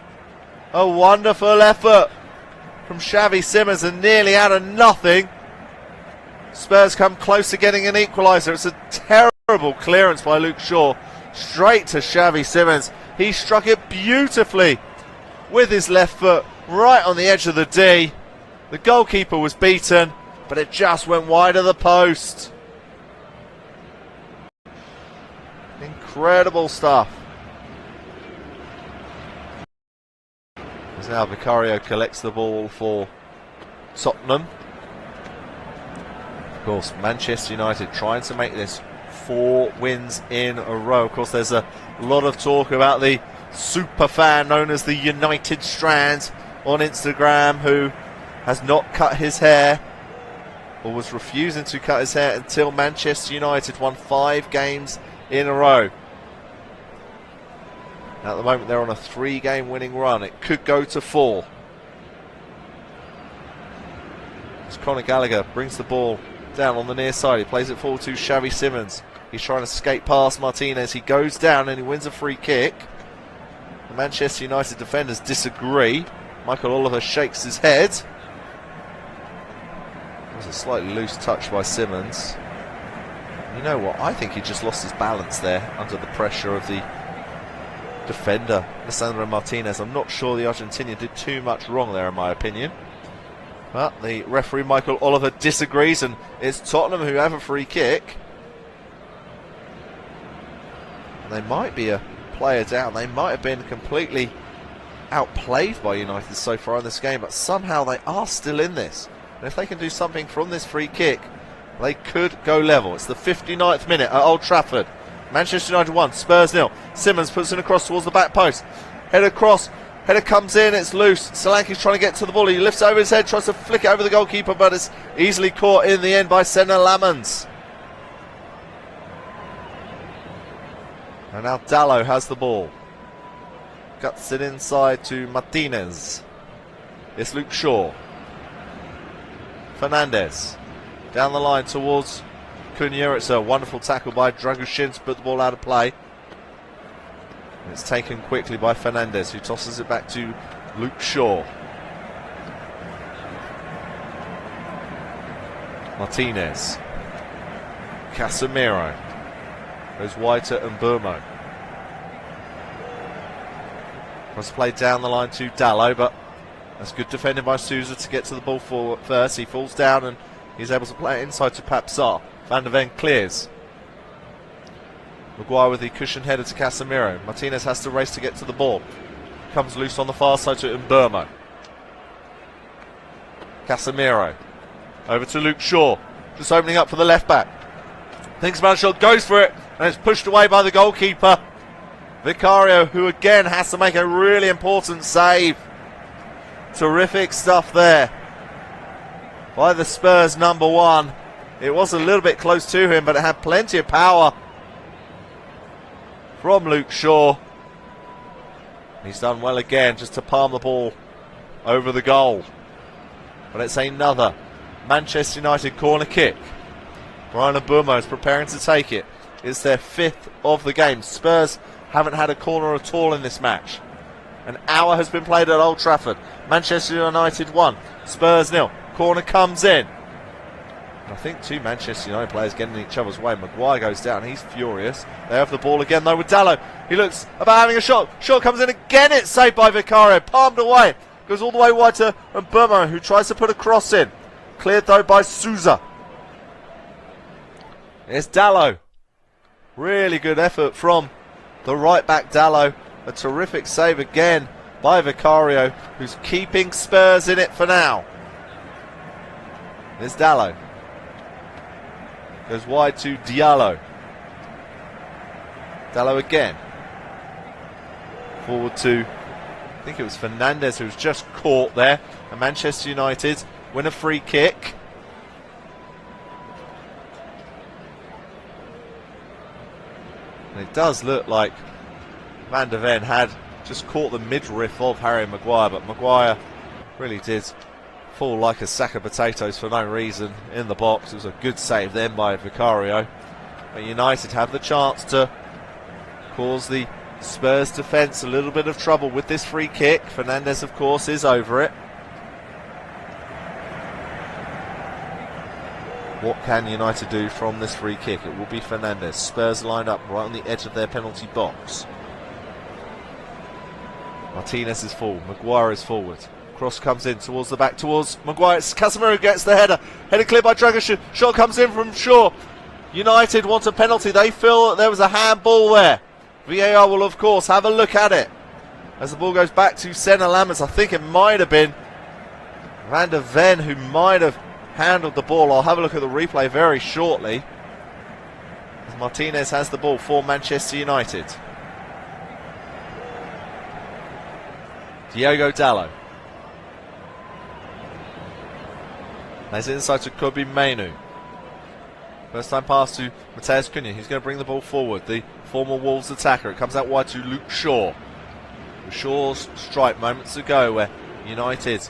A wonderful effort from Xavi Simmons, and nearly out of nothing. Spurs come close to getting an equaliser. It's a terrible clearance by Luke Shaw. Straight to Xavi Simmons. He struck it beautifully with his left foot right on the edge of the D. The goalkeeper was beaten, but it just went wide of the post. Incredible stuff. As now Vicario collects the ball for Tottenham. Of course, Manchester United trying to make this 4 wins in a row. Of course, there's a lot of talk about the super fan known as the United Strand on Instagram, who has not cut his hair, or was refusing to cut his hair until Manchester United won 5 games in a row. At the moment they're on a 3-game winning run. It could go to 4. As Conor Gallagher brings the ball down on the near side, he plays it forward to Xavi Simmons. He's trying to skate past Martinez. He goes down and he wins a free kick. The Manchester United defenders disagree. Michael Oliver shakes his head. It was a slightly loose touch by Simmons. You know what? I think he just lost his balance there under the pressure of the defender, Lisandro Martinez. I'm not sure the Argentinian did too much wrong there, in my opinion. But the referee, Michael Oliver, disagrees, and it's Tottenham who have a free kick. And they might be a player down. They might have been completely outplayed by United so far in this game, but somehow they are still in this. And if they can do something from this free kick, they could go level. It's the 59th minute at Old Trafford. Manchester United 1, Spurs 0. Simmons puts it across towards the back post. Header cross. Header comes in, it's loose. Solanke's trying to get to the ball. He lifts over his head, tries to flick it over the goalkeeper, but it's easily caught in the end by Senna Lamans. And now Dallo has the ball. Cuts it inside to Martinez. It's Luke Shaw. Fernandez. Down the line towards Cunha. It's a wonderful tackle by Dragushin to put the ball out of play. And it's taken quickly by Fernandez, who tosses it back to Luke Shaw. Martinez. Casemiro. Goes wide to Mbeumo. Was played down the line to Dalot, but that's good defending by Souza to get to the ball forward first. He falls down and he's able to play it inside to Papsar. Van der Ven clears. Maguire with the cushion header to Casemiro. Martinez has to race to get to the ball. Comes loose on the far side to Mbeumo. Casemiro. Over to Luke Shaw. Just opening up for the left back. Thinks about a shot, goes for it, and it's pushed away by the goalkeeper. Vicario, who again has to make a really important save. Terrific stuff there by the Spurs number one. It was a little bit close to him, but it had plenty of power from Luke Shaw. He's done well again just to palm the ball over the goal. But it's another Manchester United corner kick. Brian Mbeumo is preparing to take it. It's their 5th of the game. Spurs haven't had a corner at all in this match. An hour has been played at Old Trafford. Manchester United 1, Spurs 0. Corner comes in. I think 2 Manchester United players getting in each other's way. Maguire goes down, he's furious. They have the ball again though with Dalot. He looks about having a shot. Shot comes in again, it's saved by Vicario. Palmed away. Goes all the way wide to Mbeumo, who tries to put a cross in. Cleared though by Souza. It's Dalot. Really good effort from the right back Dalot. A terrific save again by Vicario, who's keeping Spurs in it for now. There's Dalot. Goes wide to Diallo. Dalot again. Forward to, I think it was Fernandez who was just caught there. And Manchester United win a free kick. And it does look like Van der Ven had just caught the midriff of Harry Maguire, but Maguire really did fall like a sack of potatoes for no reason in the box. It was a good save then by Vicario. But United have the chance to cause the Spurs defence a little bit of trouble with this free kick. Fernandez, of course, is over it. What can United do from this free kick? It will be Fernandez. Spurs lined up right on the edge of their penalty box. Martinez is forward. Maguire is forward. Cross comes in towards the back, towards Maguire. It's Casemiro gets the header. Headed clear by Dragushin. Shot comes in from Shaw. United want a penalty. They feel that there was a handball there. VAR will, of course, have a look at it. As the ball goes back to Senna Lammers, I think it might have been Van der Ven who might have handled the ball. I'll have a look at the replay very shortly. As Martinez has the ball for Manchester United. Diogo Dalot. Plays it inside to Kobe Mainu. First time pass to Matheus Cunha. He's going to bring the ball forward. The former Wolves attacker. It comes out wide to Luke Shaw. Shaw's strike moments ago where United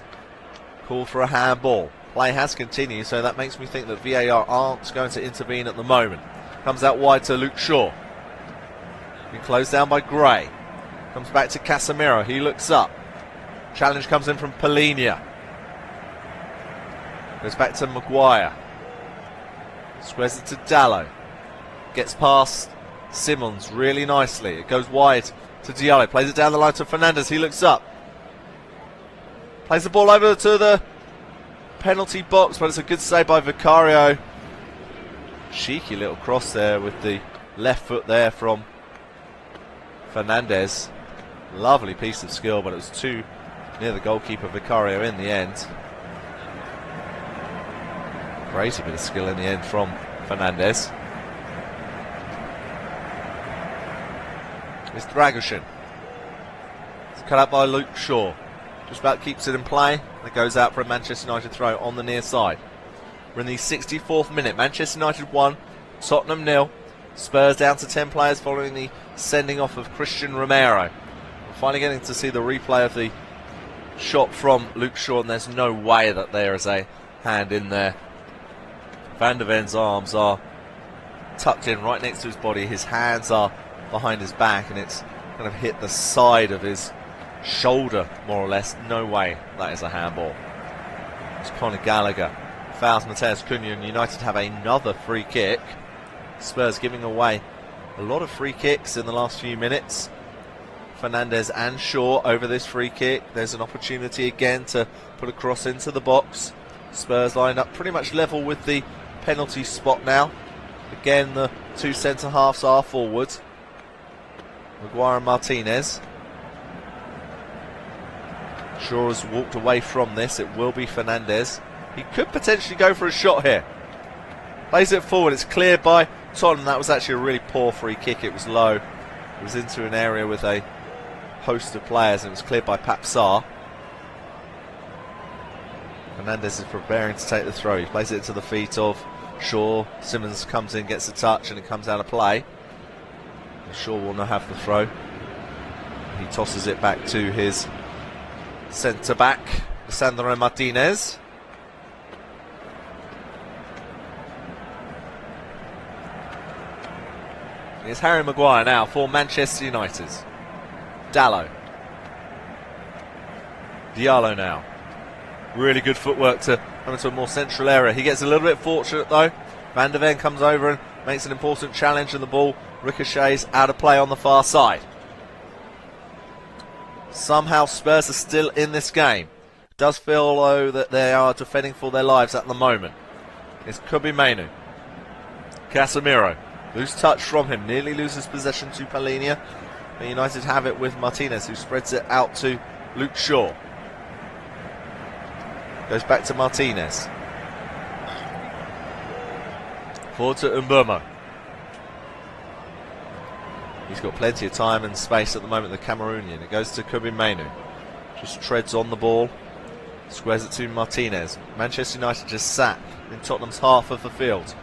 called for a handball. Play has continued, so that makes me think that VAR aren't going to intervene at the moment. Comes out wide to Luke Shaw. Been closed down by Gray. Comes back to Casemiro. He looks up. Challenge comes in from Polinia. Goes back to Maguire. Squares it to Dalot. Gets past Simmons really nicely. It goes wide to Diallo. Plays it down the line to Fernandez. He looks up. Plays the ball over to the penalty box, but it's a good save by Vicario. Cheeky little cross there with the left foot there from Fernandez. Lovely piece of skill, but it was too near the goalkeeper Vicario in the end. Great bit of skill in the end from Fernandez. It's Dragushin. It's cut out by Luke Shaw. Just about keeps it in play. It goes out for a Manchester United throw on the near side. We're in the 64th minute. Manchester United 1, Tottenham 0. Spurs down to 10 players following the sending off of Christian Romero. finally getting to see the replay of the shot from Luke Shaw, and there's no way that there is a hand in there. Van der Ven's arms are tucked in right next to his body. His hands are behind his back, and it's kind of hit the side of his shoulder, more or less. No way that is a handball. It's Conor Gallagher. Fouls Matheus Cunha, and United have another free kick. Spurs giving away a lot of free kicks in the last few minutes. Fernandes and Shaw over this free kick. There's an opportunity again to put a cross into the box. Spurs lined up pretty much level with the penalty spot now. Again, the two centre-halves are forwards. Maguire and Martinez. Shaw has walked away from this. It will be Fernandes. He could potentially go for a shot here. Plays it forward. It's cleared by Tottenham. That was actually a really poor free kick. It was low. It was into an area with a host of players, and it was cleared by Pape Sarr. Fernandes is preparing to take the throw. He plays it into the feet of Shaw. Simmons comes in, gets a touch, and it comes out of play. And Shaw will now have the throw. He tosses it back to his centre-back, Lisandro Martinez. It's Harry Maguire now for Manchester United. Diallo now. Really good footwork to come into a more central area. He gets a little bit fortunate though. Van der Ven comes over and makes an important challenge, and the ball ricochets out of play on the far side. Somehow Spurs are still in this game. It does feel though that they are defending for their lives at the moment. It's Kobbie Mainoo. Casemiro. Loose touch from him, nearly loses possession to Palhinha. But United have it with Martinez, who spreads it out to Luke Shaw. Goes back to Martinez. Forward to Mbeumo. He's got plenty of time and space at the moment, the Cameroonian. It goes to Kobbie Mainoo. Just treads on the ball. Squares it to Martinez. Manchester United just sat in Tottenham's half of the field.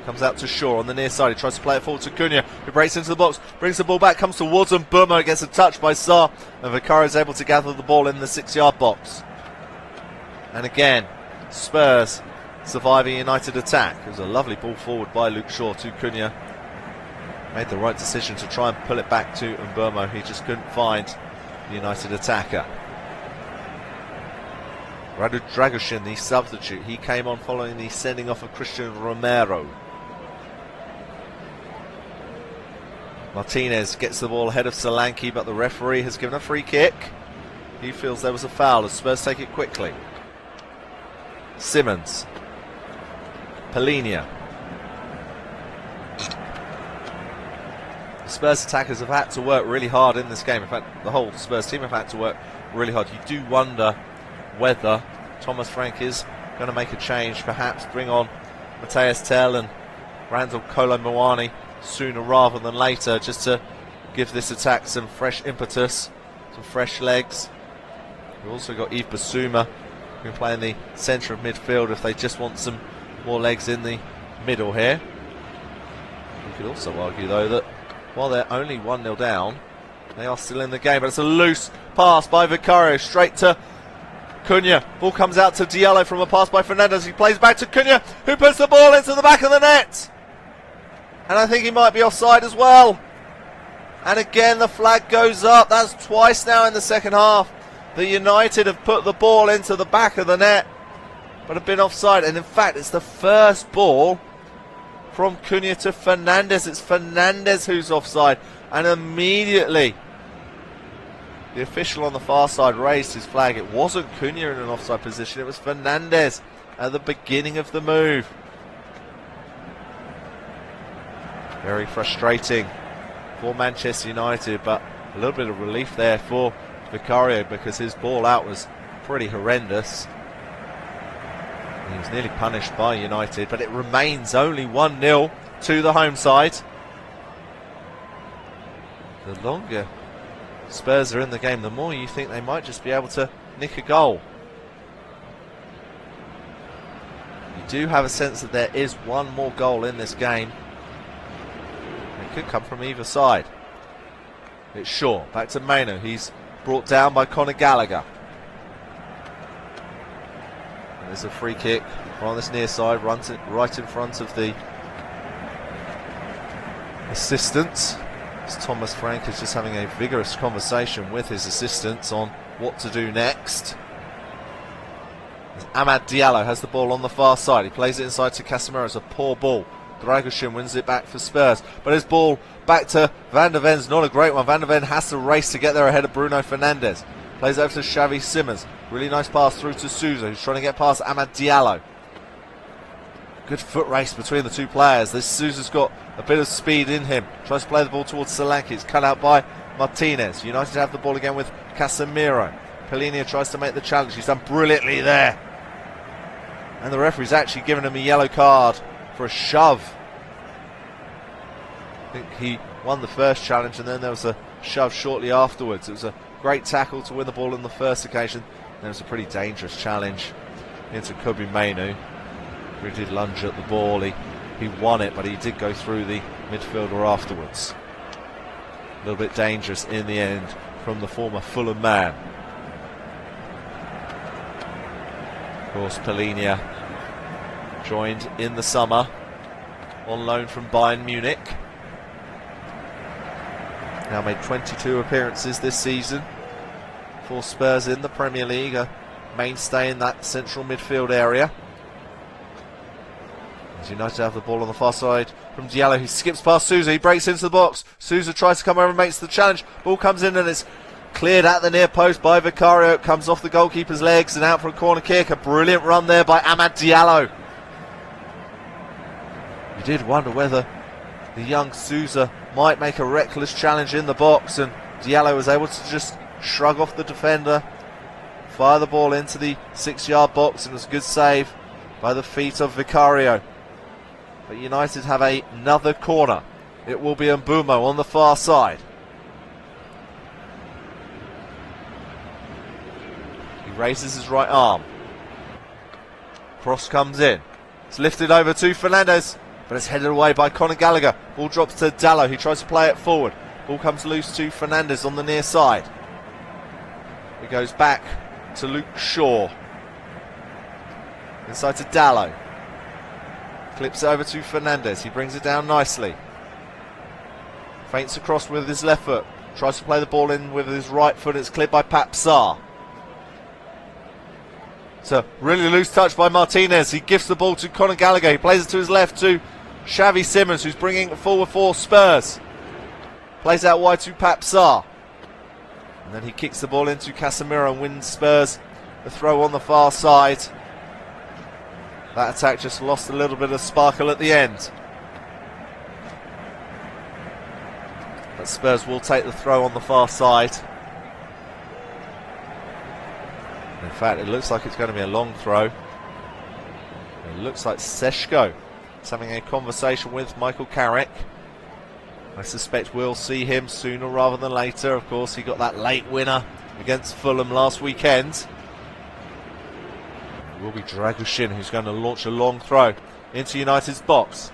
Comes out to Shaw on the near side. He tries to play it forward to Cunha, who breaks into the box, brings the ball back, comes towards him. Mbeumo gets a touch by Sarr, and Vicario is able to gather the ball in the 6-yard box. And again, Spurs surviving United attack. It was a lovely ball forward by Luke Shaw to Cunha. Made the right decision to try and pull it back to Mbeumo. He just couldn't find the United attacker. Radu Dragoshin, the substitute, he came on following the sending off of Christian Romero. Martinez gets the ball ahead of Solanke, but the referee has given a free kick. He feels there was a foul as Spurs take it quickly. Simmons. Palhinha. The Spurs attackers have had to work really hard in this game. In fact, the whole Spurs team have had to work really hard. You do wonder whether Thomas Frank is going to make a change, perhaps bring on Matthias Tell and Randall Kolo Muani sooner rather than later, just to give this attack some fresh impetus, some fresh legs. We've also got Yves Bissouma, who can play in the centre of midfield if they just want some more legs in the middle here. You could also argue though that while they're only 1-0 down, they are still in the game. But it's a loose pass by Vicario straight to Cunha. Ball comes out to Diallo from a pass by Fernandes. He plays back to Cunha, who puts the ball into the back of the net. And I think he might be offside as well. And again the flag goes up. That's twice now in the second half that United have put the ball into the back of the net, but have been offside. And in fact, it's the first ball from Cunha to Fernandes. It's Fernandes who's offside. And immediately the official on the far side raised his flag. It wasn't Cunha in an offside position, it was Fernandes at the beginning of the move. Very frustrating for Manchester United, but a little bit of relief there for Vicario, because his ball out was pretty horrendous. He was nearly punished by United, but it remains only 1-0 to the home side. The longer Spurs are in the game, the more you think they might just be able to nick a goal. You do have a sense that there is one more goal in this game. It could come from either side. It's Shaw, back to Mainoo. He's brought down by Conor Gallagher. And there's a free kick on this near side, runs it right in front of the assistants. As Thomas Frank is just having a vigorous conversation with his assistants on what to do next. As Amad Diallo has the ball on the far side. He plays it inside to Casemiro. It's a poor ball. Dragoshin wins it back for Spurs, but his ball back to Van der Ven's not a great one. Van der Ven has to race to get there ahead of Bruno Fernandes. Plays over to Xavi Simons. Really nice pass through to Sousa, who's trying to get past Amad Diallo. Good foot race between the two players. This Sousa's got a bit of speed in him. Tries to play the ball towards Solanke. It's cut out by Martinez. United have the ball again with Casemiro. Pellegrini tries to make the challenge. He's done brilliantly there. And the referee's actually given him a yellow card for a shove. I think he won the first challenge and then there was a shove shortly afterwards. It was a great tackle to win the ball on the first occasion. Then it was a pretty dangerous challenge into Kobbie Mainoo, who did lunge at the ball. He won it, but he did go through the midfielder afterwards. A little bit dangerous in the end from the former Fulham man. Of course, Pellegrini joined in the summer on loan from Bayern Munich. Now made 22 appearances this season for Spurs in the Premier League, a mainstay in that central midfield area. As United have the ball on the far side from Diallo, who skips past Sousa. He breaks into the box. Sousa tries to come over and makes the challenge. Ball comes in and it's cleared at the near post by Vicario. It comes off the goalkeeper's legs and out for a corner kick. A brilliant run there by Amad Diallo. You did wonder whether the young Sousa might make a reckless challenge in the box, and Diallo was able to just shrug off the defender, fire the ball into the 6-yard box, and it was a good save by the feet of Vicario. But United have another corner. It will be Mbeumo on the far side. He raises his right arm. Cross comes in. It's lifted over to Fernandes, but it's headed away by Conor Gallagher. Ball drops to Dallo. He tries to play it forward. Ball comes loose to Fernandes on the near side. It goes back to Luke Shaw. Inside to Dallo. Flips it over to Fernandes. He brings it down nicely. Feints across with his left foot. Tries to play the ball in with his right foot. It's cleared by Pap Sarr. So really loose touch by Martinez. He gives the ball to Conor Gallagher. He plays it to his left to Xavi Simons, who's bringing it forward for Spurs. Plays out wide to Pap Sarr. And then he kicks the ball into Casemiro and wins Spurs the throw on the far side. That attack just lost a little bit of sparkle at the end. But Spurs will take the throw on the far side. In fact, it looks like it's going to be a long throw. It looks like Seshko is having a conversation with Michael Carrick. I suspect we'll see him sooner rather than later. Of course, he got that late winner against Fulham last weekend. It will be Dragoshin who's going to launch a long throw into United's box.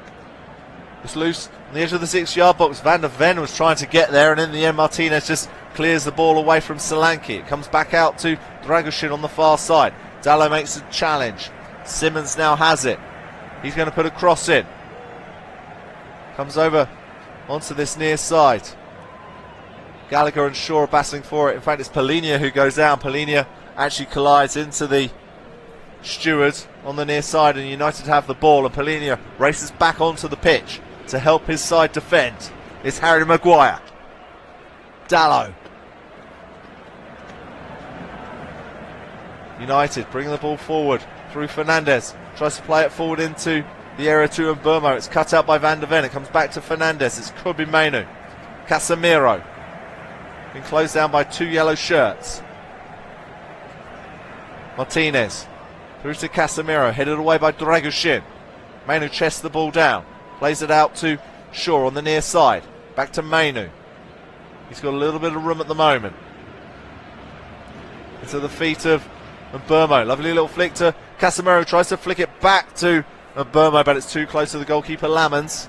It's loose on the edge of the 6-yard box. Van der Ven was trying to get there, and in the end Martinez just clears the ball away from Solanke. It comes back out to Dragoshin on the far side. Dallo makes a challenge. Simons now has it. He's going to put a cross in. Comes over onto this near side. Gallagher and Shaw are battling for it. In fact, it's Pellegrini who goes down. Pellegrini actually collides into the steward on the near side, and United have the ball, and Pellegrini races back onto the pitch to help his side defend. It's Harry Maguire. Dallo. United bringing the ball forward through Fernandes. Tries to play it forward into the area to Mbeumo. It's cut out by Van der Ven. It comes back to Fernandes. It's Kobbie Mainoo. Casemiro. Been closed down by 2 yellow shirts. Martinez. Through to Casemiro. Headed away by Dragoshin. Mainoo chests the ball down. Plays it out to Shaw on the near side. Back to Mainoo. He's got a little bit of room at the moment. Into the feet of Mbeumo. Lovely little flick to Casemiro. Tries to flick it back to Mbeumo, but it's too close to the goalkeeper Lamans.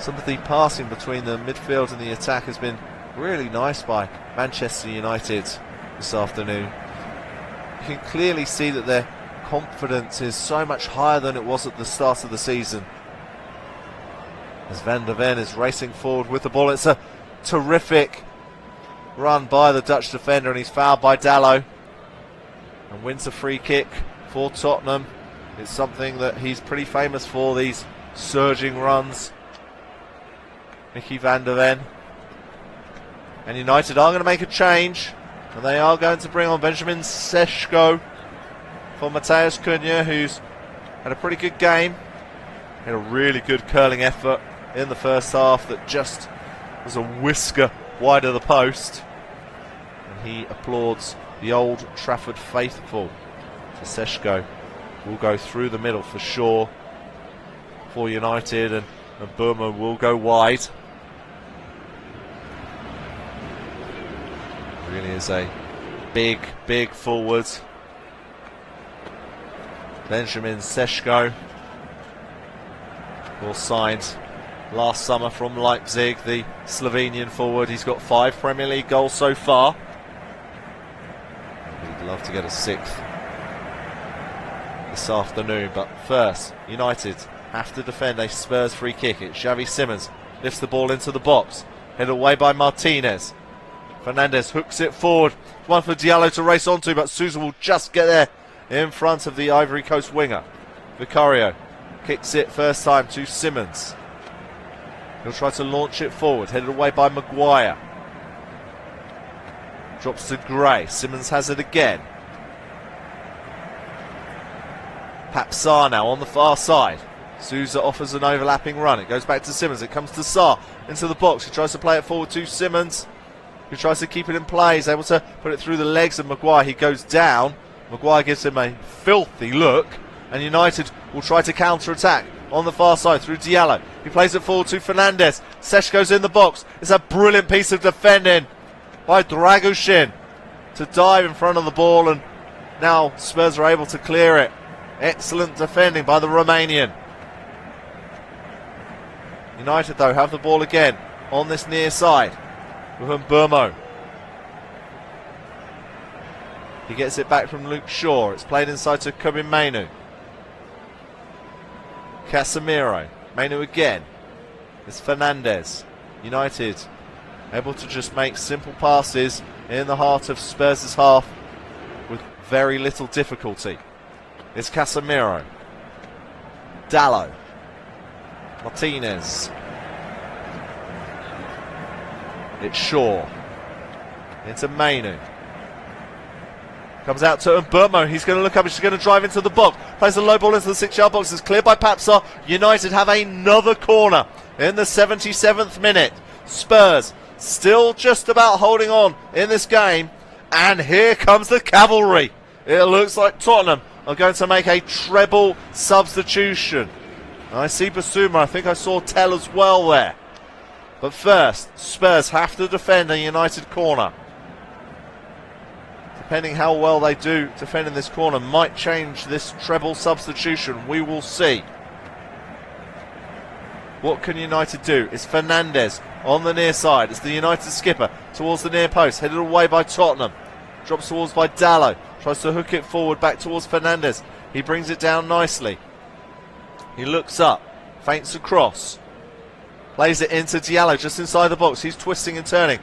Some of the passing between the midfield and the attack has been really nice by Manchester United this afternoon. You can clearly see that their confidence is so much higher than it was at the start of the season. As Van der Ven is racing forward with the ball, it's a terrific run by the Dutch defender, and he's fouled by Dalot and wins a free kick for Tottenham. It's something that he's pretty famous for, these surging runs. Mickey Van der Ven. And United are going to make a change, and they are going to bring on Benjamin Dzeko for Matheus Cunha, who's had a pretty good game. Had a really good curling effort in the first half that just was a whisker wide of the post. And he applauds the Old Trafford faithful. So Dzeko will go through the middle for sure for United, and Burma will go wide. Really is a big forward. Benjamin Dzeko, was signed last summer from Leipzig, the Slovenian forward. He's got 5 Premier League goals so far. He'd love to get a 6th this afternoon, but first United have to defend a Spurs free kick. It's Xavi Simons, lifts the ball into the box, headed away by Martinez. Fernandes hooks it forward, one for Diallo to race onto, but Sousa will just get there in front of the Ivory Coast winger. Vicario kicks it first time to Simons. He'll try to launch it forward, headed away by Maguire. Drops to Gray, Simons has it again. Papsar now on the far side. Sousa offers an overlapping run, it goes back to Simons, it comes to Sarr into the box, he tries to play it forward to Simons, who tries to keep it in play, he's able to put it through the legs of Maguire. He goes down, Maguire gives him a filthy look, and United will try to counter-attack on the far side through Diallo. He plays it forward to Fernandes. Dzeko in the box. It's a brilliant piece of defending by Dragushin to dive in front of the ball, and now Spurs are able to clear it. Excellent defending by the Romanian. United though have the ball again on this near side with Burmo. He gets it back from Luke Shaw. It's played inside to Kobbie Mainoo. Casemiro. Mainoo again. It's Fernandes. United able to just make simple passes in the heart of Spurs' half with very little difficulty. It's Casemiro. Dalot. Martinez. It's Shaw. Into Mainoo. Comes out to Burmo. He's going to look up. He's going to drive into the box. Plays the low ball into the 6-yard box. It's cleared by Papsar. United have another corner in the 77th minute. Spurs still just about holding on in this game. And here comes the cavalry. It looks like Tottenham are going to make a treble substitution. I see Basuma. I think I saw Tell as well there. But first, Spurs have to defend a United corner. Depending how well they do defending this corner might change this treble substitution. We will see. What can United do? It's Fernandes on the near side. It's the United skipper towards the near post, headed away by Tottenham. Drops towards by Dalot. Tries to hook it forward back towards Fernandes. He brings it down nicely. He looks up, feints across. Plays it into Diallo just inside the box. He's twisting and turning.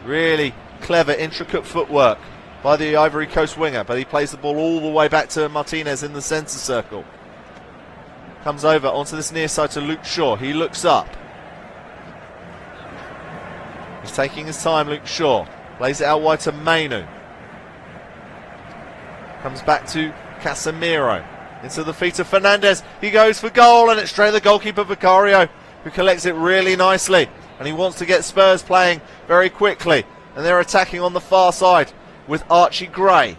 Really clever, intricate footwork by the Ivory Coast winger, but he plays the ball all the way back to Martinez in the centre circle. Comes over onto this near side to Luke Shaw. He looks up. He's taking his time, Luke Shaw. Plays it out wide to Mainoo. Comes back to Casemiro. Into the feet of Fernandes. He goes for goal, and it's straight to the goalkeeper Vicario, who collects it really nicely. And he wants to get Spurs playing very quickly. And they're attacking on the far side with Archie Gray.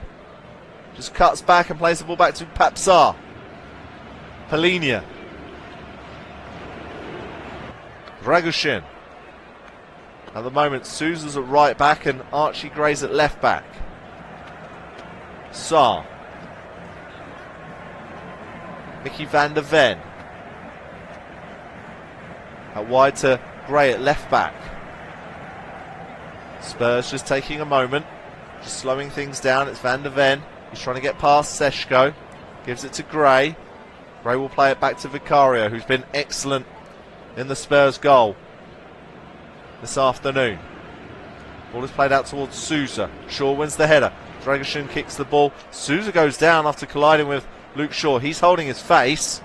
Just cuts back and plays the ball back to Papsar. Polinia. Dragushin. At the moment, Sousa's at right back and Archie Gray's at left back. Sarr. Mickey Van der Ven. Out wide to Gray at left back. Spurs just taking a moment, just slowing things down. It's Van der Ven. He's trying to get past Seshko. Gives it to Gray. Gray will play it back to Vicario, who's been excellent in the Spurs goal this afternoon. Ball is played out towards Sousa. Shaw wins the header. Dragoshin kicks the ball. Sousa goes down after colliding with Luke Shaw. He's holding his face.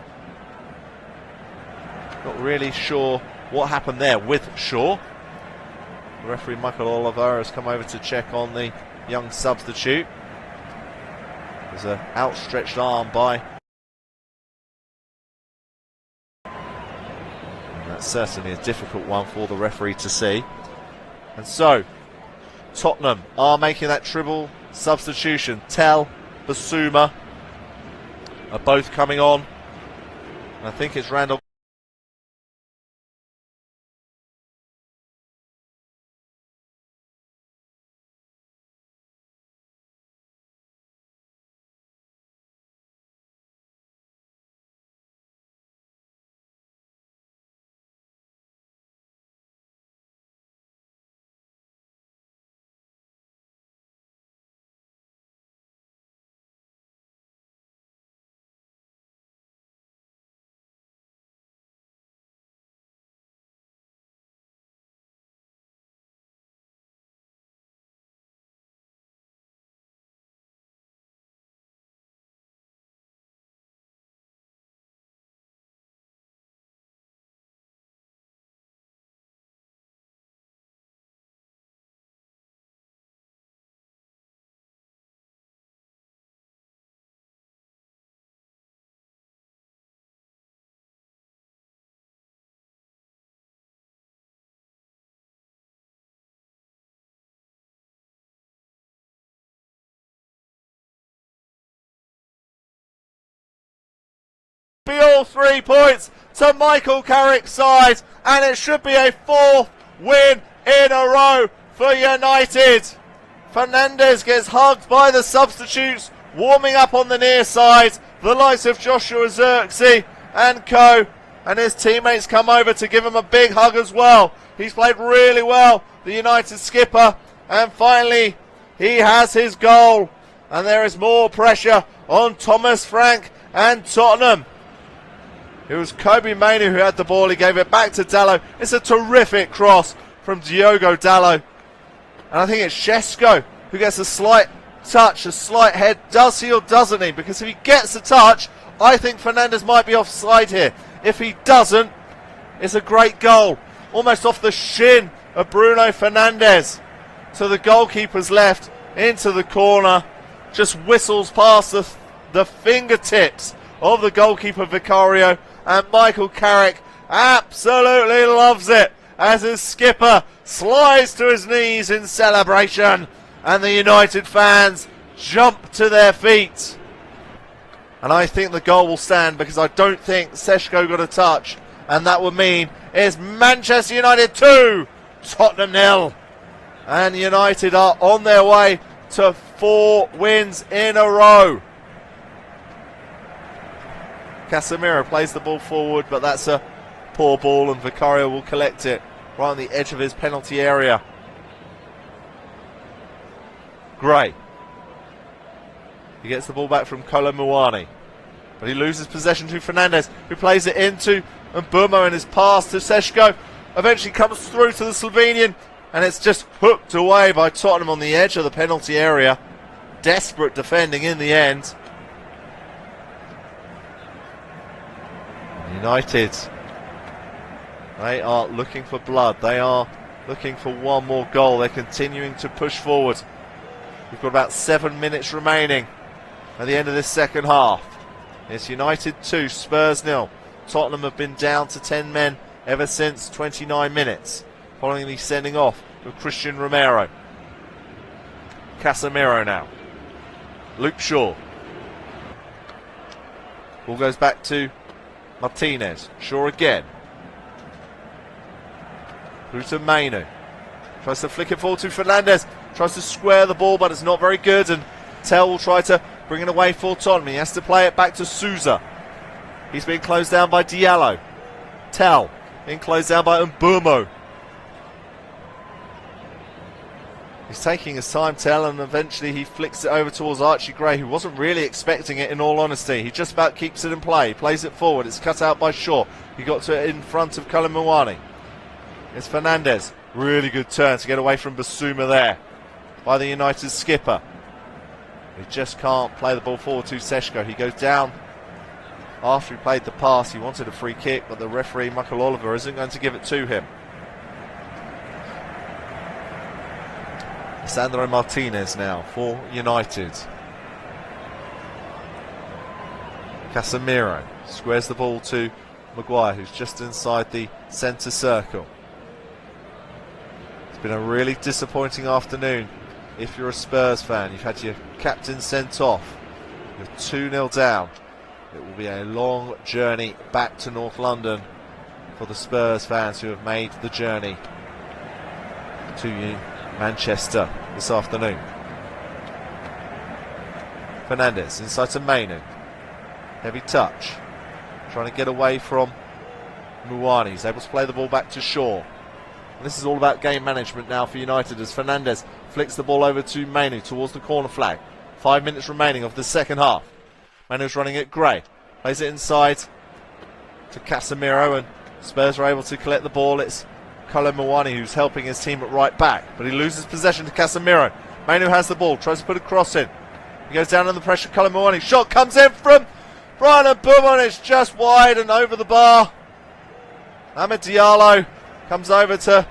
Not really sure what happened there with Shaw. The referee Michael Oliveira has come over to check on the young substitute. There's an outstretched arm by. And that's certainly a difficult one for the referee to see. And so, Tottenham are making that triple substitution. Tell, Basuma are both coming on. And I think it's Randall. Be all 3 points to Michael Carrick's side, and it should be a 4th win in a row for United. Fernandes gets hugged by the substitutes, warming up on the near side. The likes of Joshua Zirkzee and co, and his teammates come over to give him a big hug as well. He's played really well, the United skipper, and finally he has his goal. And there is more pressure on Thomas Frank and Tottenham. It was Kobe Mainoo who had the ball. He gave it back to Dalot. It's a terrific cross from Diogo Dalot. And I think it's Shesko who gets a slight touch, a slight head. Does he or doesn't he? Because if he gets a touch, I think Fernandes might be offside here. If he doesn't, it's a great goal. Almost off the shin of Bruno Fernandes to the goalkeeper's left into the corner. Just whistles past the fingertips of the goalkeeper Vicario. And Michael Carrick absolutely loves it as his skipper slides to his knees in celebration, and the United fans jump to their feet. And I think the goal will stand, because I don't think Seshko got a touch, and that would mean it's Manchester United 2, Tottenham 0. And United are on their way to 4 wins in a row. Casemiro plays the ball forward, but that's a poor ball, and Vicario will collect it right on the edge of his penalty area. Gray. He gets the ball back from Kolo Muani, but he loses possession to Fernandes, who plays it into Mbeumo, and his pass to Seshko eventually comes through to the Slovenian, and it's just hooked away by Tottenham on the edge of the penalty area. Desperate defending in the end. United, they are looking for blood. They are looking for one more goal. They're continuing to push forward. We've got about 7 minutes remaining at the end of this second half. It's United 2, Spurs 0. Tottenham have been down to 10 men ever since 29 minutes, following the sending off of Christian Romero. Casemiro now. Luke Shaw. Ball goes back to Martinez. Shaw again. Through to Mainoo. Tries to flick it forward to Fernandes. Tries to square the ball, but it's not very good. And Tell will try to bring it away for Tottenham. He has to play it back to Sousa. He's being closed down by Diallo. Tell Being closed down by Mbumo. He's taking his time, and eventually he flicks it over towards Archie Gray, who wasn't really expecting it, in all honesty. He just about keeps it in play, plays it forward. It's cut out by Shaw. He got to it in front of Cullen Mwani. It's Fernandez. Really good turn to get away from Basuma there by the United skipper. He just can't play the ball forward to Seshko. He goes down after he played the pass. He wanted a free kick, but the referee, Michael Oliver, isn't going to give it to him. Sandro Martinez now for United. Casemiro squares the ball to Maguire, who's just inside the centre circle. It's been a really disappointing afternoon if you're a Spurs fan. You've had your captain sent off. You're 2-0 down. It will be a long journey back to North London for the Spurs fans who have made the journey to Manchester this afternoon. Fernandez inside to Mainu. Heavy touch. Trying to get away from Mwani. He's able to play the ball back to Shaw. And this is all about game management now for United as Fernandez flicks the ball over to Mainu towards the corner flag. 5 minutes remaining of the second half. Manu's running at Gray. Plays it inside to Casemiro, and Spurs are able to collect the ball. It's Cullen Mwani who's helping his team at right back, but he loses possession to Casemiro. Mainu has the ball, tries to put a cross in. He goes down under the pressure. Cullen Mwani. Shot comes in from Brian Mbumo, and it's just wide and over the bar. Amad Diallo comes over to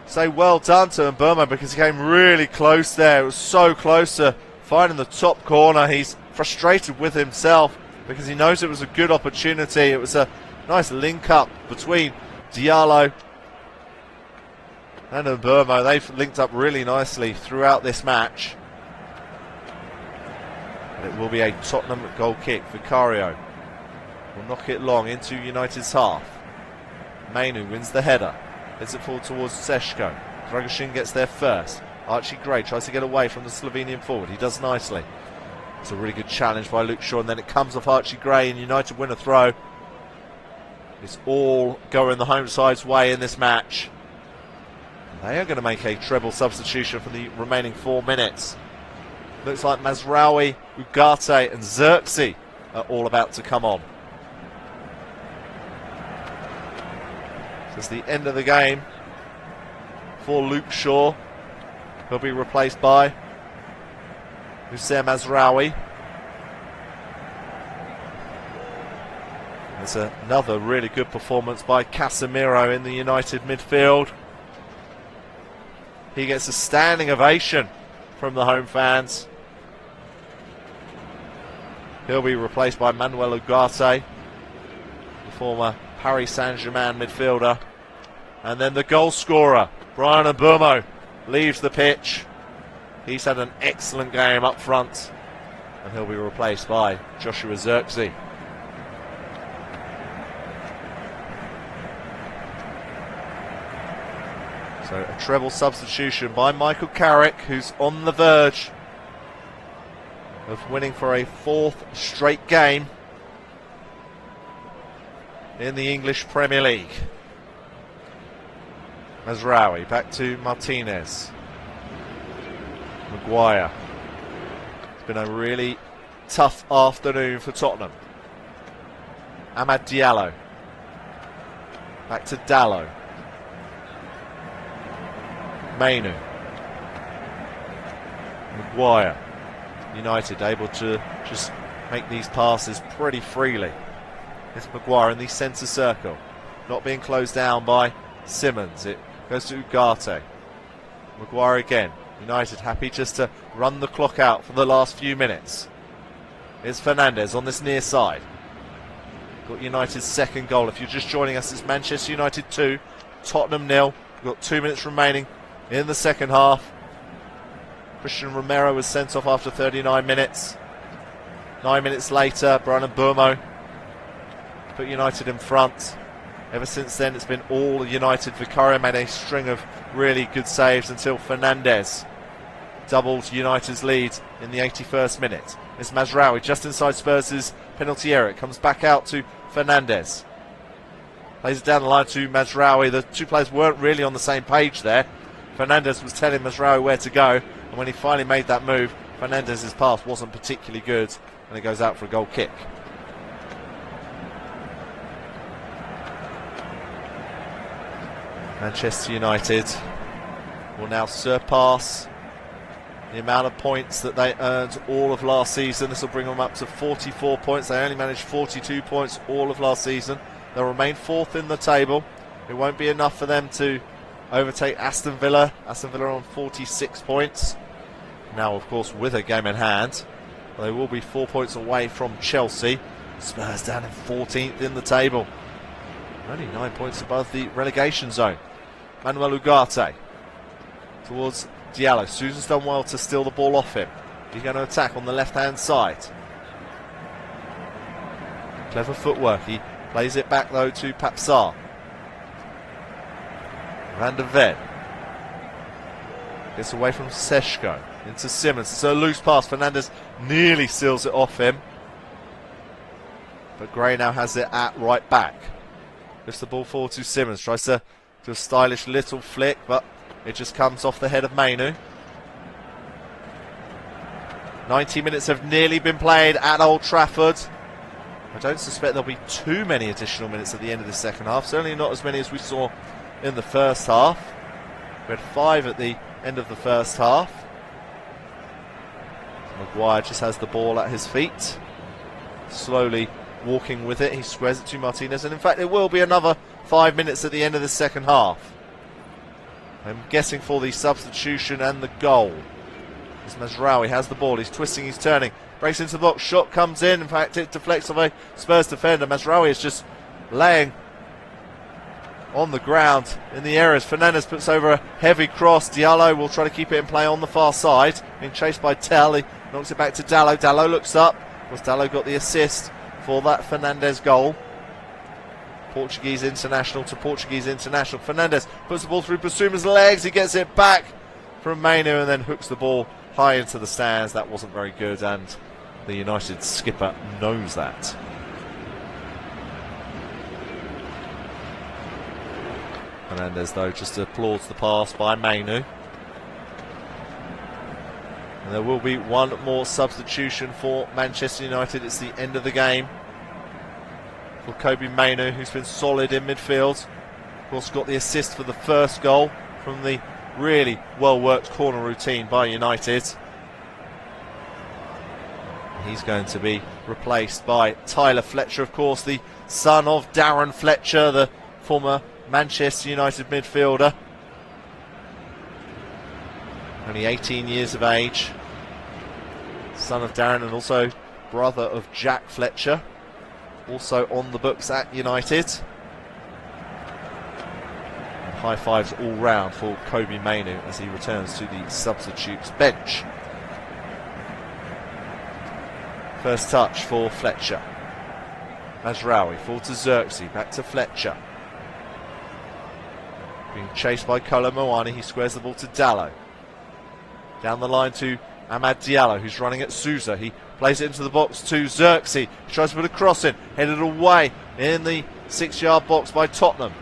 say well done to Mbumo because he came really close there. It was so close to finding the top corner. He's frustrated with himself because he knows it was a good opportunity. It was a nice link up between Diallo and Mbumo. They've linked up really nicely throughout this match. And it will be a Tottenham goal kick. Vicario will knock it long into United's half. Mainu wins the header. Hits it forward towards Seshko. Dragoshin gets there first. Archie Gray tries to get away from the Slovenian forward. He does nicely. It's a really good challenge by Luke Shaw, and then it comes off Archie Gray, and United win a throw. It's all going the home side's way in this match. They are going to make a treble substitution for the remaining 4 minutes. Looks like Mazraoui, Ugarte and Xerxes are all about to come on. So it's the end of the game for Luke Shaw. He'll be replaced by Hussein Mazraoui. It's another really good performance by Casemiro in the United midfield. He gets a standing ovation from the home fans. He'll be replaced by Manuel Ugarte, the former Paris Saint-Germain midfielder. And then the goal scorer, Brian Mbumo, leaves the pitch. He's had an excellent game up front, and he'll be replaced by Joshua Xerxes. So a treble substitution by Michael Carrick, who's on the verge of winning for a 4th straight game in the English Premier League. Mazraoui back to Martinez. Maguire. It's been a really tough afternoon for Tottenham. Amad Diallo. Back to Dallo. Mainu. Maguire. United able to just make these passes pretty freely. It's Maguire in the centre circle. Not being closed down by Simmons. It goes to Ugarte. Maguire again. United happy just to run the clock out for the last few minutes. Here's Fernandez on this near side. Got United's second goal. If you're just joining us, it's Manchester United 2, Tottenham 0. We've got 2 minutes remaining in the second half. Christian Romero was sent off after 39 minutes. 9 minutes later, Brian Mbumo put United in front. Ever since then, it's been all United. Vicario made a string of really good saves until Fernandez doubled United's lead in the 81st minute. It's Mazraoui just inside Spurs' penalty area. It comes back out to Fernandes. Plays it down the line to Mazraoui. The two players weren't really on the same page there. Fernandes was telling Mazraoui where to go, and when he finally made that move, Fernandes' pass wasn't particularly good, and it goes out for a goal kick. Manchester United will now surpass the amount of points that they earned all of last season. This will bring them up to 44 points. They only managed 42 points all of last season. They'll remain fourth in the table. It won't be enough for them to overtake Aston Villa. Aston Villa on 46 points. Now, of course, with a game in hand. They will be 4 points away from Chelsea. Spurs down in 14th in the table. Only 9 points above the relegation zone. Manuel Ugarte towards Diallo. Sousa's done well to steal the ball off him. He's going to attack on the left-hand side. Clever footwork. He plays it back, though, to Papsar. Van der Ven gets away from Seshko into Simmons. It's a loose pass. Fernandes nearly seals it off him. But Gray now has it at right back. Lifts the ball forward to Simmons. Tries to do a stylish little flick, but it just comes off the head of Mainu. 90 minutes have nearly been played at Old Trafford. I don't suspect there'll be too many additional minutes at the end of the second half. Certainly not as many as we saw in the first half. We had 5 at the end of the first half. Maguire just has the ball at his feet. Slowly walking with it. He squares it to Martinez. And in fact, it will be another 5 minutes at the end of the second half. I'm guessing for the substitution and the goal. As Mazraoui has the ball. He's twisting, he's turning. Breaks into the box. Shot comes in. In fact, it deflects off a Spurs defender. Mazraoui is just laying on the ground in the areas. Fernandes puts over a heavy cross. Diallo will try to keep it in play on the far side. Being chased by Tell. He knocks it back to Dallo. Dallo looks up. Of course, Dallo got the assist for that Fernandes goal. Portuguese international to Portuguese international. Fernandes puts the ball through Basuma's legs. He gets it back from Mainu and then hooks the ball high into the stands. That wasn't very good, and the United skipper knows that. Fernandes, though, just applauds the pass by Mainu. And there will be one more substitution for Manchester United. It's the end of the game for Kobbie Mainoo, who's been solid in midfield. Of course, got the assist for the first goal from the really well-worked corner routine by United. He's going to be replaced by Tyler Fletcher, of course, the son of Darren Fletcher, the former Manchester United midfielder. Only 18 years of age. Son of Darren and also brother of Jack Fletcher. Also on the books at United. And high fives all round for Kobbie Mainoo as he returns to the substitutes bench. First touch for Fletcher. Mazraoui forward to Xerxes, back to Fletcher. Being chased by Kolo Muani, he squares the ball to Dallo. Down the line to Amad Diallo, who's running at Sousa. He plays it into the box to Xerxes. He tries to put a cross in, headed away in the 6-yard box by Tottenham.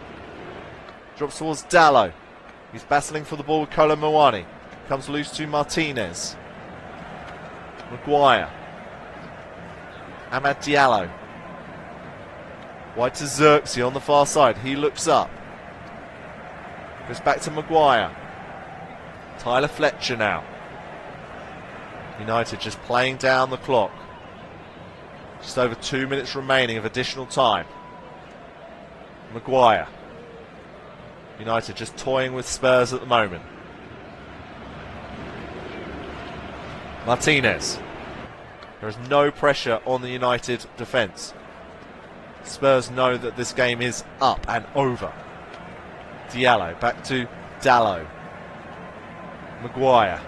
Drops towards Dallo. He's battling for the ball with Kolo Muani. Comes loose to Martinez. Maguire. Amad Diallo. Wide to Xerxes on the far side. He looks up. Goes back to Maguire. Tyler Fletcher now. United just playing down the clock. Just over 2 minutes remaining of additional time. Maguire. United just toying with Spurs at the moment. Martinez. There is no pressure on the United defence. Spurs know that this game is up and over. Diallo back to Dallo. Maguire.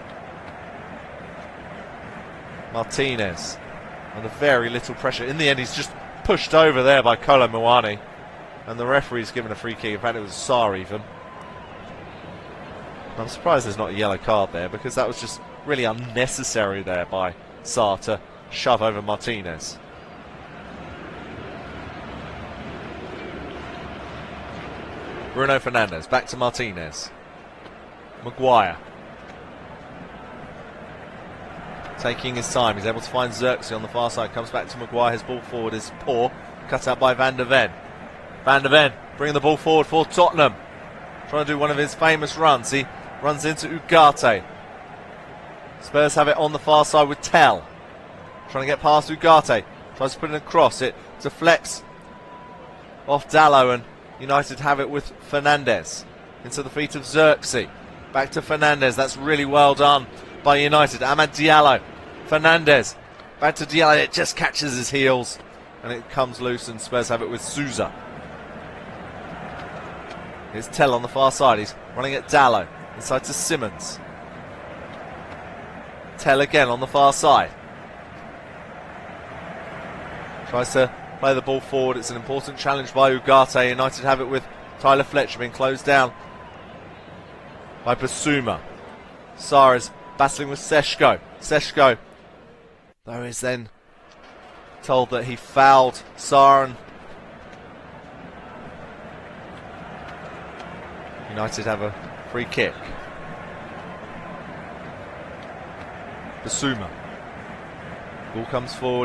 Martinez. Under very little pressure. In the end, he's just pushed over there by Kolo Muani. And the referee's given a free kick. In fact, it was Sarr even. I'm surprised there's not a yellow card there, because that was just really unnecessary there by Sarr to shove over Martinez. Bruno Fernandes, back to Martinez. Maguire. Taking his time, he's able to find Xerxes on the far side, comes back to Maguire, his ball forward is poor, cut out by Van der Ven. Van der Ven bringing the ball forward for Tottenham, trying to do one of his famous runs, he runs into Ugarte. Spurs have it on the far side with Tell, trying to get past Ugarte, tries to put it across, it deflects off Dalot, and United have it with Fernandes into the feet of Xerxes. Back to Fernandes, that's really well done by United. Amad Diallo, Fernandes, back to Diallo, it just catches his heels and it comes loose, and Spurs have it with Souza. Here's Tell on the far side, he's running at Dalot, inside to Simmons. Tell again on the far side. Tries to play the ball forward, it's an important challenge by Ugarte. United have it with Tyler Fletcher being closed down by Basuma. Sarr is battling with Seshko. Seshko, though, is then told that he fouled Sarr, and United have a free kick. Basuma. Ball comes forward.